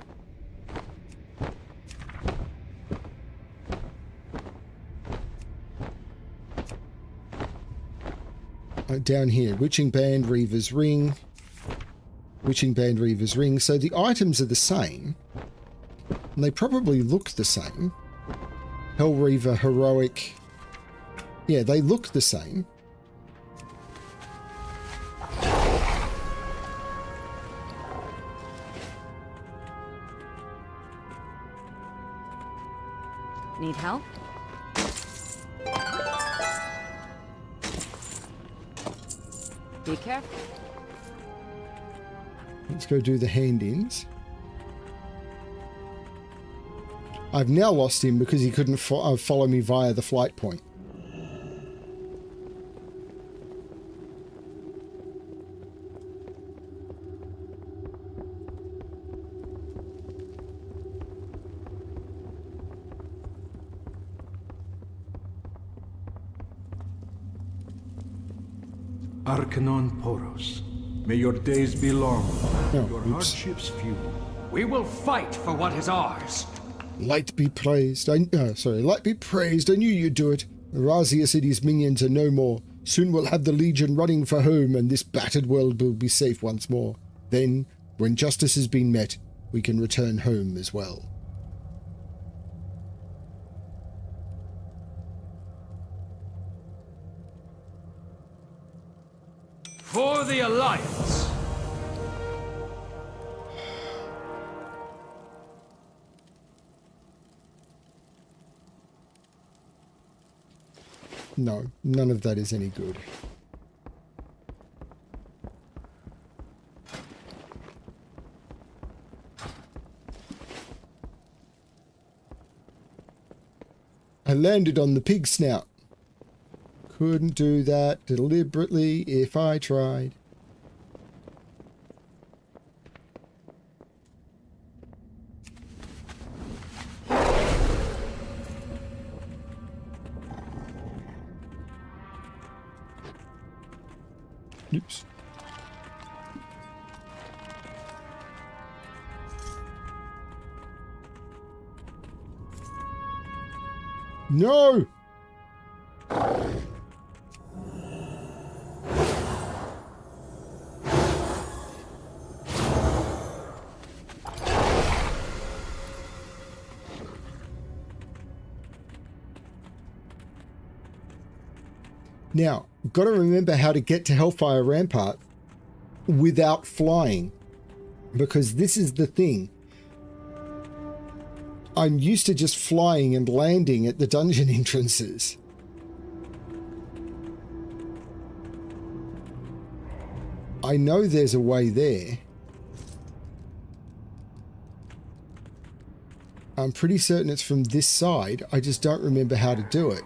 Down here, Witching Band, Reaver's Ring, Witching Band, Reaver's Ring. So the items are the same, and they probably look the same. Hell Reaver, Heroic. Yeah, they look the same. Need help? Be careful. Let's go do the hand-ins. I've now lost him because he couldn't follow me via the flight point. Arcanon Poros. May your days be long, Oh, your oops. hardships few. We will fight for what is ours. Light be praised. Light be praised. I knew you'd do it. Razius and his minions are no more. Soon we'll have the Legion running for home, and this battered world will be safe once more. Then, when justice has been met, we can return home as well. For the Alliance. No, none of that is any good. I landed on the pig snout. Couldn't do that deliberately if I tried. Oops. No! Now, got to remember how to get to Hellfire Rampart without flying, because this is the thing. I'm used to just flying and landing at the dungeon entrances. I know there's a way there. I'm pretty certain it's from this side. I just don't remember how to do it.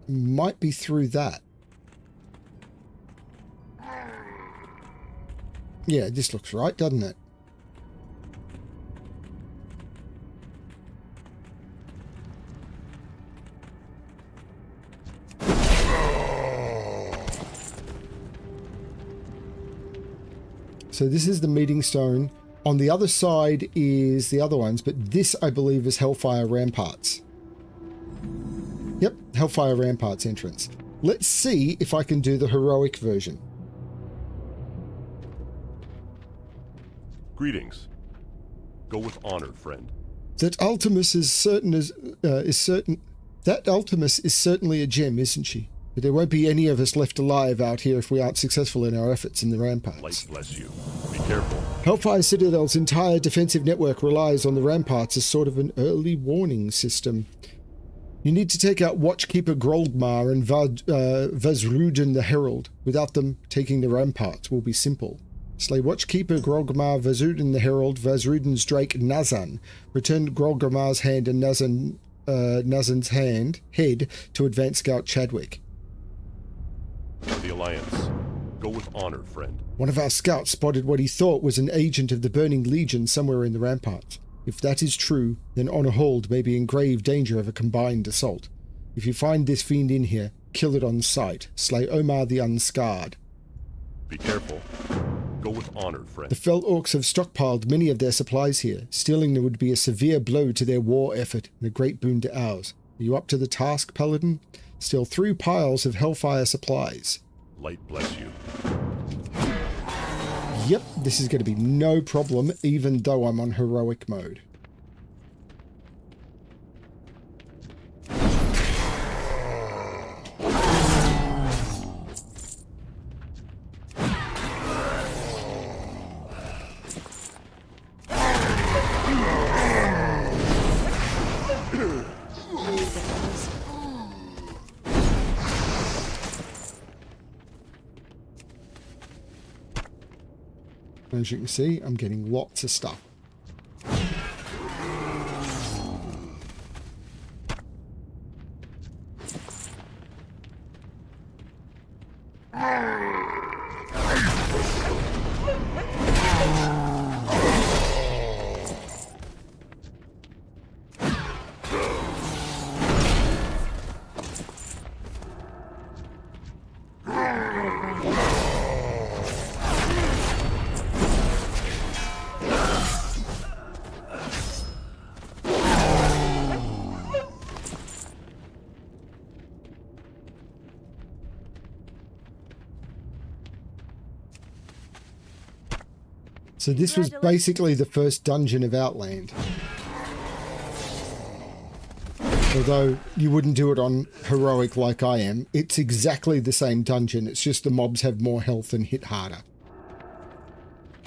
Might be through that. Yeah, this looks right, doesn't it? So this is the meeting stone. On the other side is the other ones, but this, I believe, is Hellfire Ramparts. Yep, Hellfire Ramparts entrance. Let's see if I can do the heroic version. Greetings. Go with honor, friend. That Ultimus is certain that Ultimus is certainly a gem, isn't she? But there won't be any of us left alive out here if we aren't successful in our efforts in the ramparts. Light bless you. Be careful. Hellfire Citadel's entire defensive network relies on the ramparts as sort of an early warning system. You need to take out Watchkeeper Groldmar and Vasruden the Herald. Without them, taking the ramparts will be simple. Slay Watchkeeper Grogmar, Vasruden the Herald, Vasruden's Drake Nazan. Return Grogmar's hand and Nazan's head to advance Scout Chadwick. The Alliance. Go with honor, friend. One of our scouts spotted what he thought was an agent of the Burning Legion somewhere in the ramparts. If that is true, then Honor Hold may be in grave danger of a combined assault. If you find this fiend in here, kill it on sight. Slay Omar the Unscarred. Be careful. Go with honor, friend. The Fel Orcs have stockpiled many of their supplies here. Stealing them would be a severe blow to their war effort and a great boon to ours. Are you up to the task, Paladin? Steal 3 piles of Hellfire supplies. Light bless you. Yep, this is going to be no problem, even though I'm on heroic mode. As you can see, I'm getting lots of stuff. So this was basically the first dungeon of Outland. Although you wouldn't do it on heroic like I am, it's exactly the same dungeon. It's just the mobs have more health and hit harder.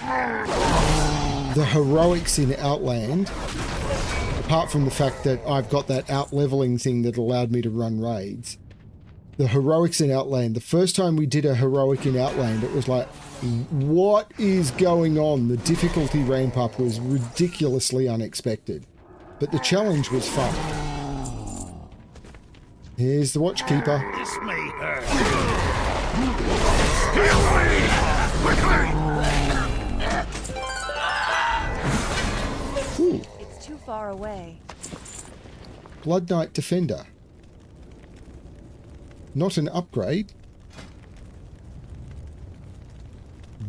The heroics in Outland, apart from the fact that I've got that out-leveling thing that allowed me to run raids, the heroics in Outland, the first time we did a heroic in Outland, it was like, what is going on? The difficulty ramp up was ridiculously unexpected, but the challenge was fun. Here's the Watchkeeper. This may hurt. Ooh, It's too far away. Blood Knight Defender. Not an upgrade.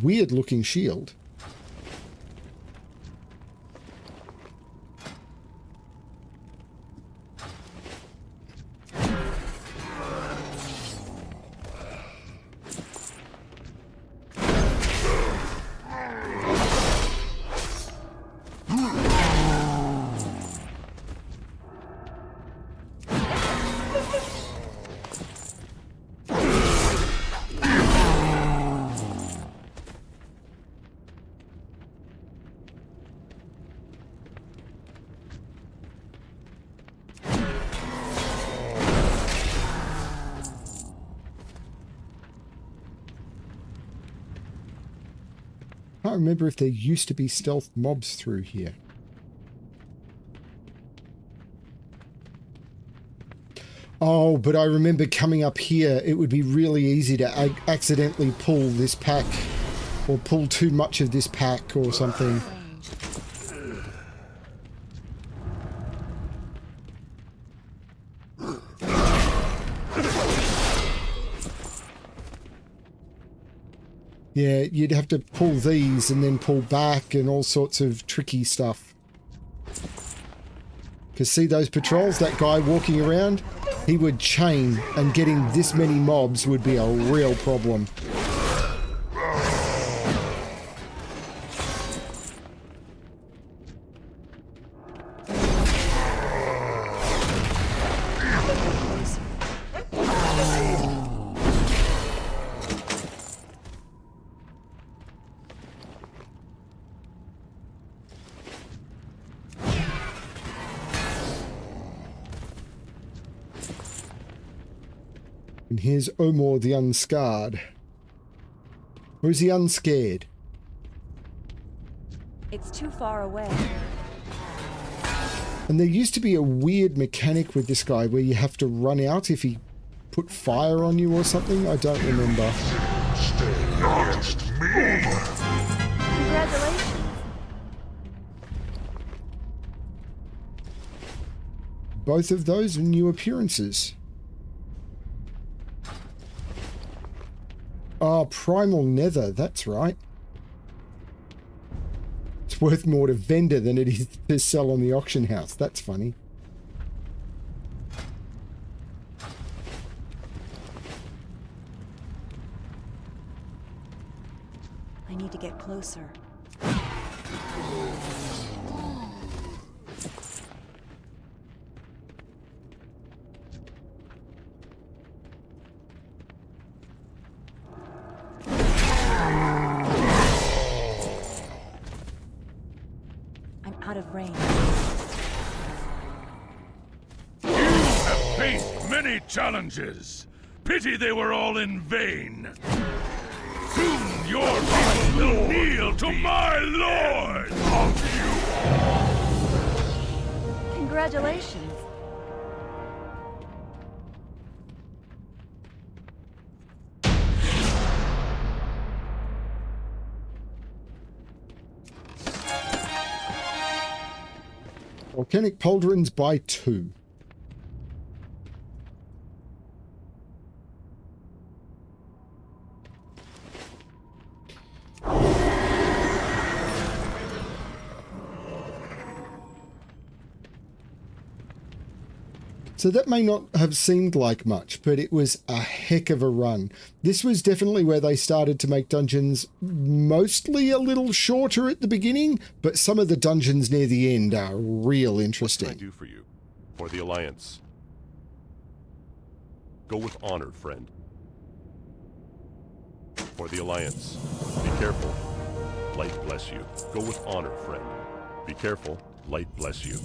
Weird looking shield. I can't remember if there used to be stealth mobs through here. Oh, but I remember coming up here, it would be really easy to accidentally pull this pack or pull too much of this pack or something. Yeah, you'd have to pull these and then pull back and all sorts of tricky stuff. Because see those patrols, that guy walking around? He would chain, and getting this many mobs would be a real problem. And here's Omor the Unscarred. Or is he unscared? It's too far away. And there used to be a weird mechanic with this guy where you have to run out if he put fire on you or something. I don't remember. Against me! Congratulations. Both of those are new appearances. Oh, Primal Nether, that's right. It's worth more to vendor than it is to sell on the auction house. That's funny. I need to get closer. Out of range. You have faced many challenges. Pity they were all in vain. Soon your people will kneel to my lord of you. Congratulations. Volcanic pauldrons by 2. So that may not have seemed like much, but it was a heck of a run. This was definitely where they started to make dungeons mostly a little shorter at the beginning, but some of the dungeons near the end are real interesting. What can I do for you? For the Alliance. Go with honor, friend. For the Alliance. Be careful. Light bless you. Go with honor, friend. Be careful. Light bless you.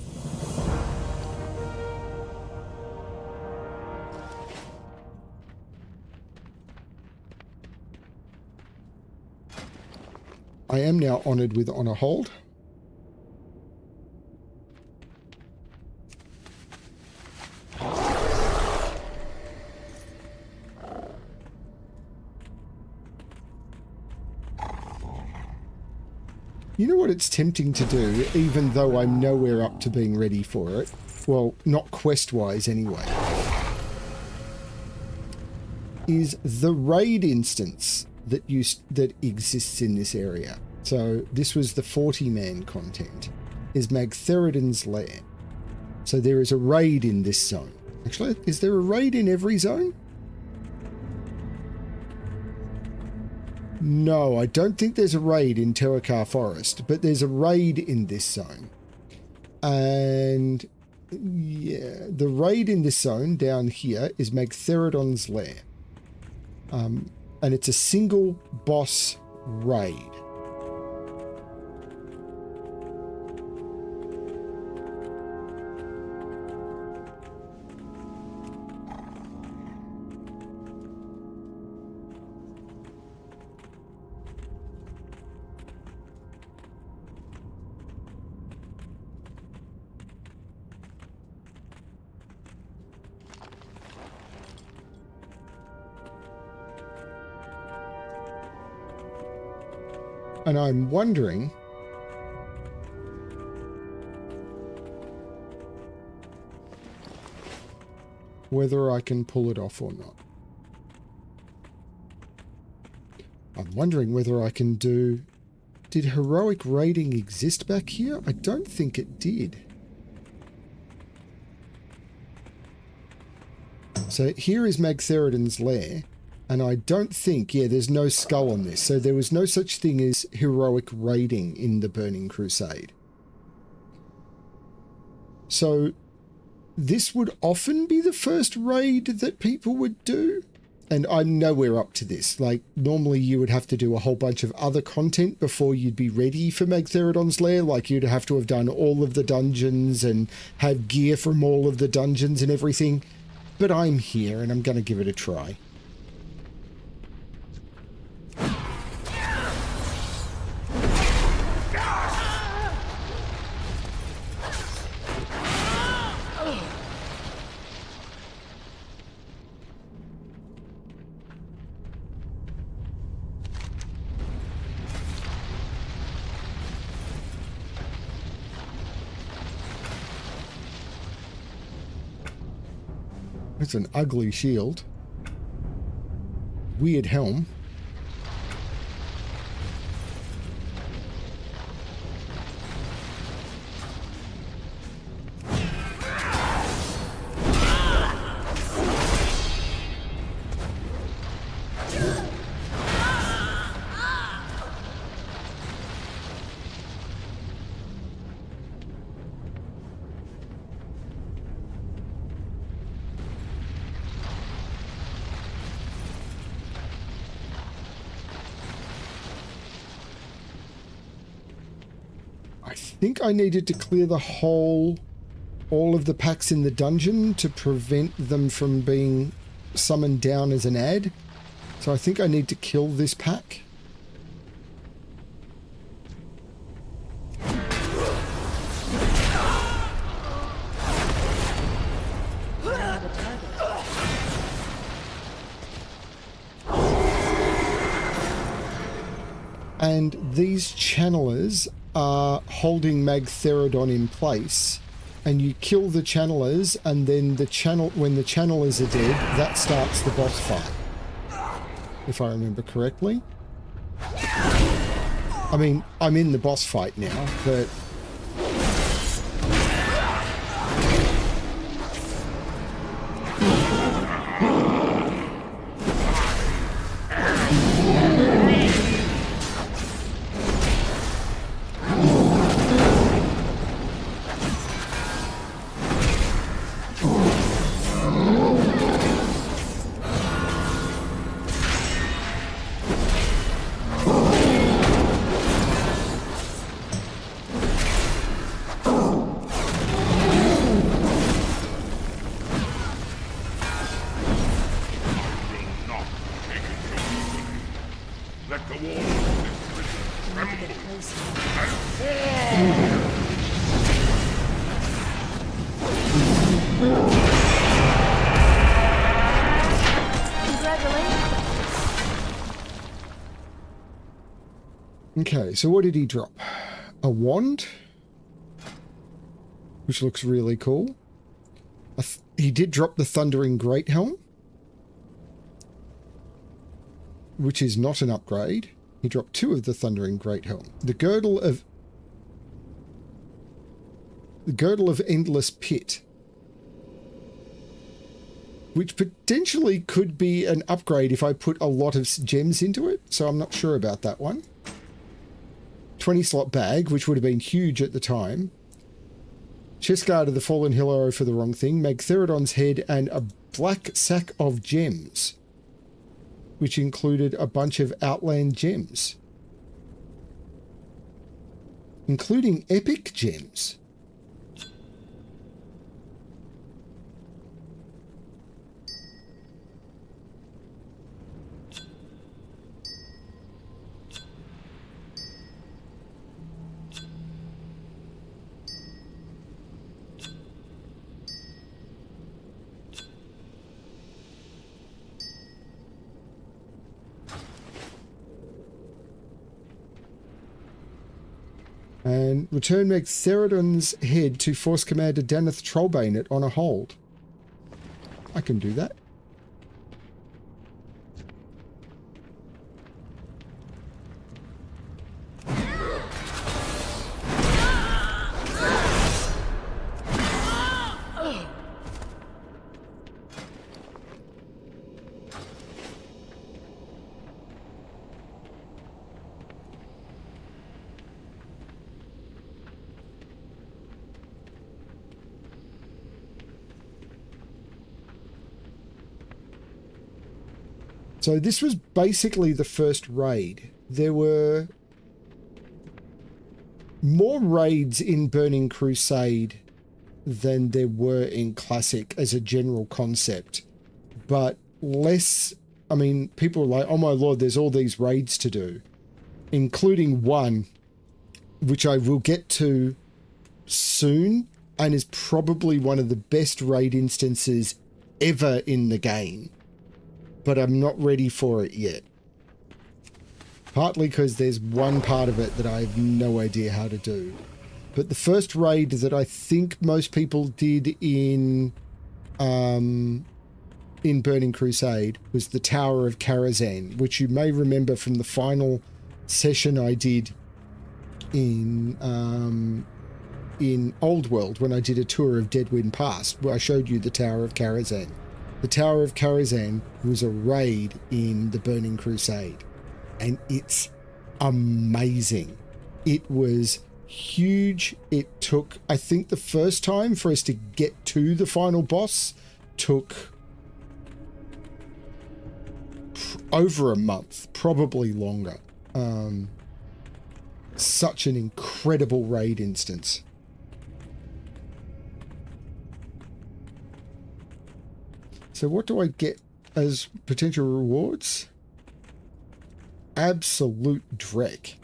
I am now honored with honor hold. You know what it's tempting to do, even though I'm nowhere up to being ready for it? Well, not quest-wise anyway. Is the raid instance that exists in this area. So this was the 40-man content, is Magtheridon's Lair. So there is a raid in this zone. Actually, is there a raid in every zone? No, I don't think there's a raid in Terakar Forest, but there's a raid in this zone. And yeah, the raid in this zone down here is Magtheridon's Lair. And it's a single boss raid. And I'm wondering whether I can pull it off or not. I'm wondering whether I can do... Did heroic raiding exist back here? I don't think it did. So here is Magtheridon's Lair. And I don't think, yeah, there's no skull on this. So there was no such thing as heroic raiding in the Burning Crusade. So this would often be the first raid that people would do. And I'm nowhere up to this. Like, normally you would have to do a whole bunch of other content before you'd be ready for Magtheridon's Lair. Like, you'd have to have done all of the dungeons and have gear from all of the dungeons and everything. But I'm here and I'm going to give it a try. It's an ugly shield. Weird helm. I think I needed to clear all of the packs in the dungeon to prevent them from being summoned down as an ad. So I think I need to kill this pack. And these channelers are holding Magtheridon in place, and you kill the channelers, and then when the channelers are dead, that starts the boss fight, if I remember correctly. I mean, I'm in the boss fight now, but Okay, so what did he drop? A wand, which looks really cool. He did drop the Thundering Great Helm, which is not an upgrade. He dropped 2 of the Thundering Great Helm. The Girdle of Endless Pit, which potentially could be an upgrade if I put a lot of gems into it, so I'm not sure about that one. 20 slot bag, which would have been huge at the time. Chest guard of the Fallen Hero for the wrong thing. Magtheridon's head and a black sack of gems, which included a bunch of Outland gems, including epic gems. And return Magtheridon's head to Force Commander Daneth Trollbane on a hold. I can do that. So this was basically the first raid. There were more raids in Burning Crusade than there were in Classic as a general concept, but less. I mean, people were like, oh my lord, there's all these raids to do, including one which I will get to soon and is probably one of the best raid instances ever in the game. But I'm not ready for it yet. Partly because there's one part of it that I have no idea how to do. But the first raid that I think most people did in Burning Crusade was the Tower of Karazhan, which you may remember from the final session I did in Old World when I did a tour of Deadwind Pass, where I showed you the Tower of Karazhan. The Tower of Karazhan was a raid in the Burning Crusade, and it's amazing. It was huge. It took, I think the first time for us to get to the final boss took over a month, probably longer. Such an incredible raid instance. So what do I get as potential rewards? Absolute dreck.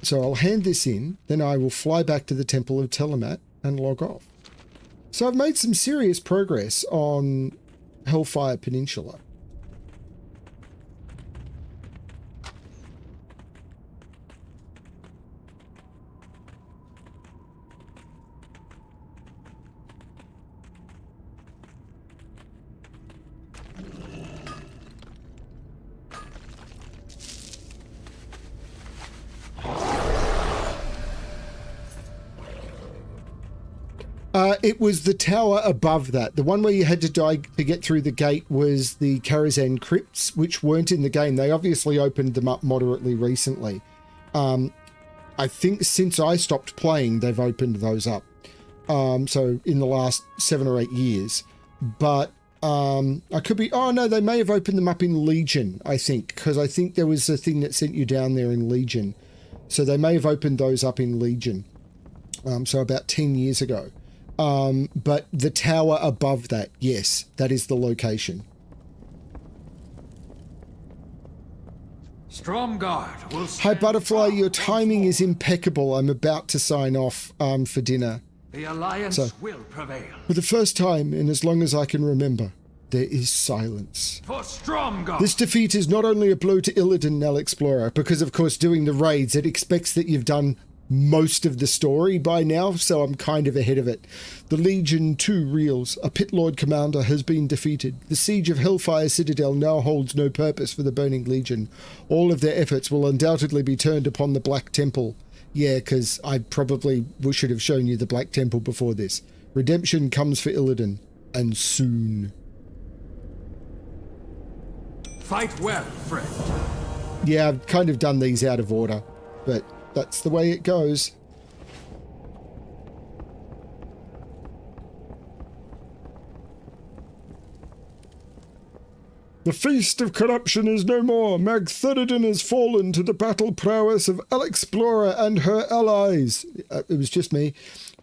So I'll hand this in, then I will fly back to the Temple of Telemat and log off. So I've made some serious progress on Hellfire Peninsula. It was the tower above that. The one where you had to die to get through the gate was the Karazhan crypts, which weren't in the game. They obviously opened them up moderately recently. I think since I stopped playing, they've opened those up. So in the last 7 or 8 years. But I could be... Oh, no, they may have opened them up in Legion, I think, because I think there was a thing that sent you down there in Legion. So they may have opened those up in Legion. So about 10 years ago. But the tower above that, yes, that is the location. Stromgarde will Hi, stand Butterfly. firm Your once timing more. is impeccable. I'm about to sign off for dinner. The Alliance So- will prevail. For the first time in as long as I can remember, there is silence. For Stromgarde! This defeat is not only a blow to Illidan, Alexplorer, because of course doing the raids, it expects that you've done most of the story by now, so I'm kind of ahead of it. The Legion 2 reels. A Pit Lord commander has been defeated. The siege of Hellfire Citadel now holds no purpose for the Burning Legion. All of their efforts will undoubtedly be turned upon the Black Temple. Yeah, because I probably should have shown you the Black Temple before this. Redemption comes for Illidan, and soon. Fight well, friend. Yeah, I've kind of done these out of order, but that's the way it goes. The feast of corruption is no more. Magtheridon has fallen to the battle prowess of Alexplorer and her allies. It was just me.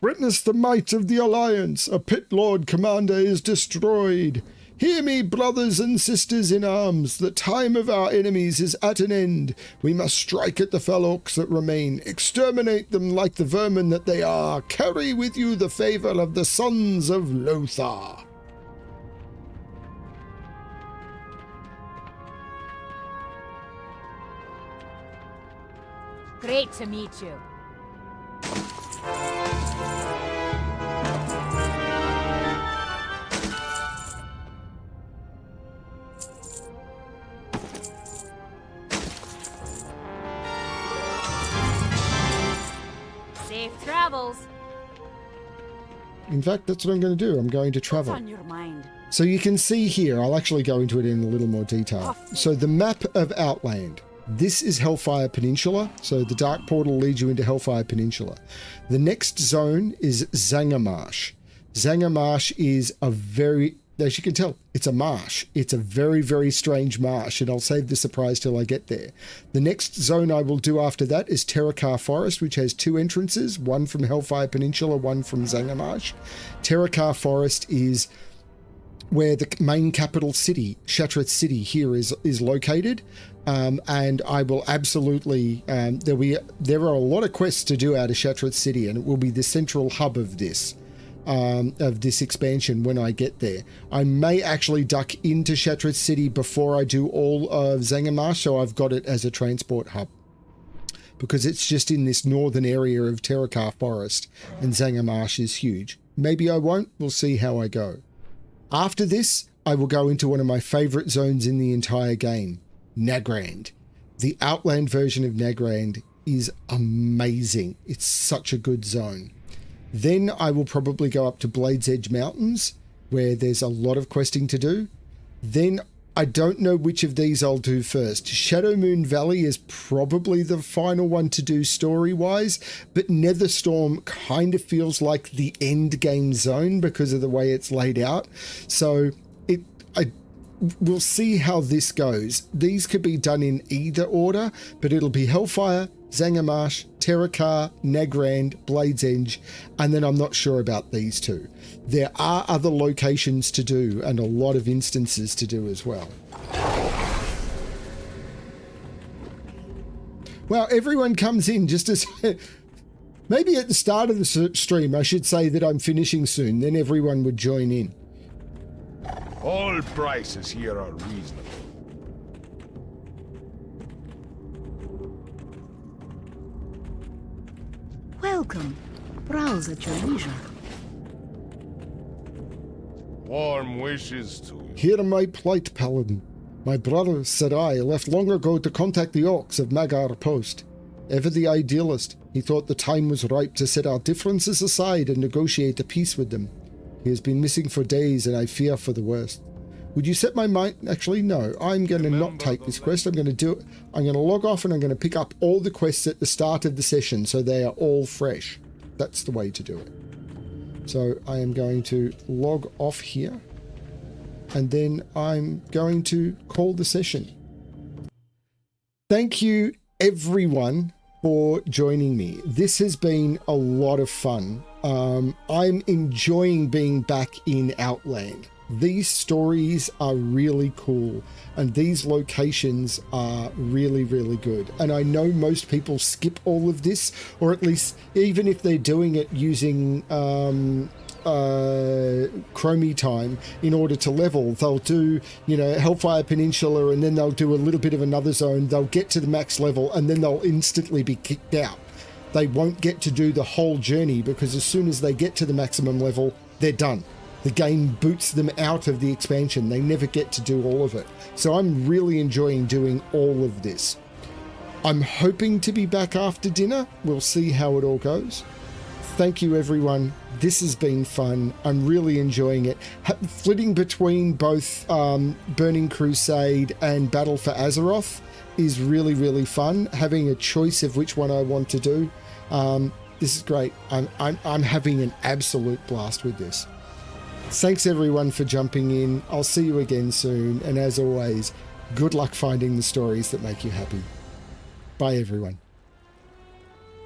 Witness the might of the Alliance. A Pit Lord commander is destroyed. Hear me, brothers and sisters in arms. The time of our enemies is at an end. We must strike at the fell orcs that remain. Exterminate them like the vermin that they are. Carry with you the favour of the sons of Lothar. Great to meet you. Safe travels. In fact, that's what I'm going to do. I'm going to What's travel. on your mind? So you can see here, I'll actually go into it in a little more detail. So the map of Outland. This is Hellfire Peninsula. So the Dark Portal leads you into Hellfire Peninsula. The next zone is Zangarmarsh. Zangarmarsh is a very, as you can tell, it's a marsh. It's a very, very strange marsh, and I'll save the surprise till I get there. The next zone I will do after that is Terakar Forest, which has two entrances, one from Hellfire Peninsula, one from Zangarmarsh. Terakar Forest is where the main capital city, Shattrath City, here is located. And I will absolutely, there are a lot of quests to do out of Shattrath City, and it will be the central hub of this expansion when I get there. I may actually duck into Shattrath City before I do all of Zangarmarsh, so I've got it as a transport hub, because it's just in this northern area of Terakar Forest, and Zangarmarsh is huge. Maybe I won't, we'll see how I go. After this, I will go into one of my favourite zones in the entire game, Nagrand. The Outland version of Nagrand is amazing. It's such a good zone. Then I will probably go up to Blade's Edge Mountains, where there's a lot of questing to do. Then I don't know which of these I'll do first. Shadow Moon Valley is probably the final one to do story-wise, but Netherstorm kind of feels like the end game zone because of the way it's laid out. So we'll see how this goes. These could be done in either order, but it'll be Hellfire, Zangarmarsh, Terakar, Nagrand, Blade's Edge, and then I'm not sure about these two. There are other locations to do and a lot of instances to do as well. Wow, everyone comes in just as... Maybe at the start of the stream I should say that I'm finishing soon, then everyone would join in. All prices here are reasonable. Welcome. Browse at your leisure. Warm wishes to you. Hear my plight, Paladin. My brother, Sarai, left long ago to contact the orcs of Magar Post. Ever the idealist, he thought the time was ripe to set our differences aside and negotiate a peace with them. He has been missing for days, and I fear for the worst. Would you set my mind... Actually, no. I'm going to not take this quest. I'm going to do it. I'm going to log off, and I'm going to pick up all the quests at the start of the session, so they are all fresh. That's the way to do it. So I am going to log off here, and then I'm going to call the session. Thank you, everyone, for joining me. This has been a lot of fun. I'm enjoying being back in Outland. These stories are really cool, and these locations are really, really good. And I know most people skip all of this, or at least even if they're doing it using chromie time in order to level, they'll do, you know, Hellfire Peninsula, and then they'll do a little bit of another zone. They'll get to the max level, and then they'll instantly be kicked out. They won't get to do the whole journey, because as soon as they get to the maximum level, they're done. The game boots them out of the expansion. They never get to do all of it. So I'm really enjoying doing all of this. I'm hoping to be back after dinner. We'll see how it all goes. Thank you, everyone. This has been fun. I'm really enjoying it. Flitting between both Burning Crusade and Battle for Azeroth is really, really fun. Having a choice of which one I want to do. This is great. I'm having an absolute blast with this. Thanks everyone for jumping in. I'll see you again soon. And as always, good luck finding the stories that make you happy. Bye everyone.